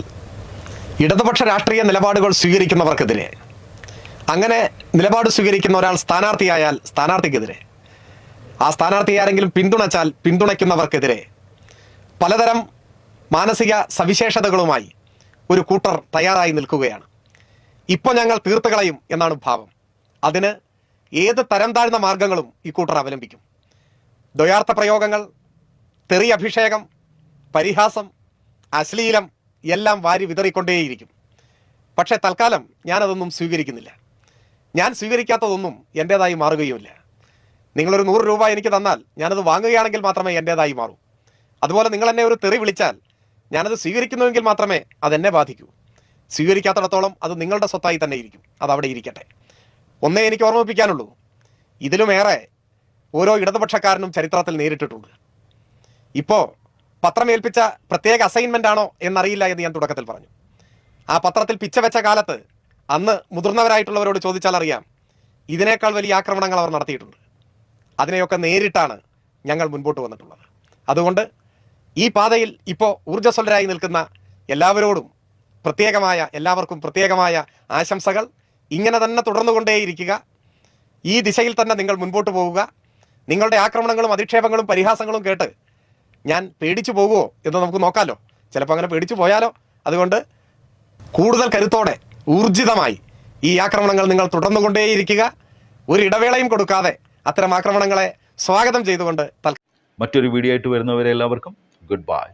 ഇടതുപക്ഷ രാഷ്ട്രീയ നിലപാടുകൾ സ്വീകരിക്കുന്നവർക്കെതിരെ, അങ്ങനെ നിലപാട് സ്വീകരിക്കുന്ന ഒരാൾ സ്ഥാനാർത്ഥിയായാൽ സ്ഥാനാർത്ഥിക്കെതിരെ, ആ സ്ഥാനാർത്ഥിയെ ആരെങ്കിലും പിന്തുണച്ചാൽ പിന്തുണയ്ക്കുന്നവർക്കെതിരെ പലതരം മാനസിക സവിശേഷതകളുമായി ഒരു കൂട്ടർ തയ്യാറായി നിൽക്കുകയാണ്. ഇപ്പോൾ ഞങ്ങൾ തീർത്ത് കളയും എന്നാണ് ഭാവം. അതിന് ഏത് തരം താഴ്ന്ന മാർഗങ്ങളും ഈ കൂട്ടർ അവലംബിക്കും. ദ്വയാർത്ഥ പ്രയോഗങ്ങൾ, തെറി അഭിഷേകം, പരിഹാസം, അശ്ലീലം എല്ലാം വാരി വിതറിക്കൊണ്ടേയിരിക്കും. പക്ഷേ തൽക്കാലം ഞാനതൊന്നും സ്വീകരിക്കുന്നില്ല. ഞാൻ സ്വീകരിക്കാത്തതൊന്നും എൻ്റേതായി മാറുകയുമില്ല. നിങ്ങളൊരു 100 രൂപ എനിക്ക് തന്നാൽ ഞാനത് വാങ്ങുകയാണെങ്കിൽ മാത്രമേ എൻ്റേതായി മാറൂ. അതുപോലെ നിങ്ങൾ എന്നെ ഒരു തെറി വിളിച്ചാൽ ഞാനത് സ്വീകരിക്കുന്നുവെങ്കിൽ മാത്രമേ അതെന്നെ ബാധിക്കൂ. സ്വീകരിക്കാത്തിടത്തോളം അത് നിങ്ങളുടെ സ്വത്തായി തന്നെ ഇരിക്കും, അതവിടെ ഇരിക്കട്ടെ. ഒന്നേ എനിക്ക് ഓർമ്മിപ്പിക്കാനുള്ളൂ, ഇതിലുമേറെ ഓരോ ഇടതുപക്ഷക്കാരനും ചരിത്രത്തിൽ നേരിട്ടിട്ടുണ്ട്. ഇപ്പോൾ പത്രമേൽപ്പിച്ച പ്രത്യേക അസൈൻമെൻ്റ് ആണോ എന്നറിയില്ല എന്ന് ഞാൻ തുടക്കത്തിൽ പറഞ്ഞു. ആ പത്രത്തിൽ പിച്ച വെച്ച കാലത്ത് അന്ന് മുതിർന്നവരായിട്ടുള്ളവരോട് ചോദിച്ചാൽ അറിയാം, ഇതിനേക്കാൾ വലിയ ആക്രമണങ്ങൾ അവർ നടത്തിയിട്ടുണ്ട്. അതിനെയൊക്കെ നേരിട്ടാണ് ഞങ്ങൾ മുൻപോട്ട് വന്നിട്ടുള്ളത്. അതുകൊണ്ട് ഈ പാതയിൽ ഇപ്പോൾ ഊർജ്ജസ്വലരായി നിൽക്കുന്ന എല്ലാവർക്കും പ്രത്യേകമായ ആശംസകൾ. ഇങ്ങനെ തന്നെ തുടർന്നുകൊണ്ടേയിരിക്കുക. ഈ ദിശയിൽ തന്നെ നിങ്ങൾ മുൻപോട്ട് പോവുക. നിങ്ങളുടെ ആക്രമണങ്ങളും അധിക്ഷേപങ്ങളും പരിഹാസങ്ങളും കേട്ട് ഞാൻ പേടിച്ചു പോകുമോ എന്ന് നമുക്ക് നോക്കാമല്ലോ. ചിലപ്പോൾ അങ്ങനെ പേടിച്ചു പോയാലോ. അതുകൊണ്ട് കൂടുതൽ കരുത്തോടെ ഊർജിതമായി ഈ ആക്രമണങ്ങൾ നിങ്ങൾ തുടർന്നുകൊണ്ടേയിരിക്കുക. ഒരു ഇടവേളയും കൊടുക്കാതെ അത്തരം ആക്രമണങ്ങളെ സ്വാഗതം ചെയ്തുകൊണ്ട്
മറ്റൊരു വീഡിയോ ആയിട്ട് വരുന്നവരെ എല്ലാവർക്കും ഗുഡ് ബൈ.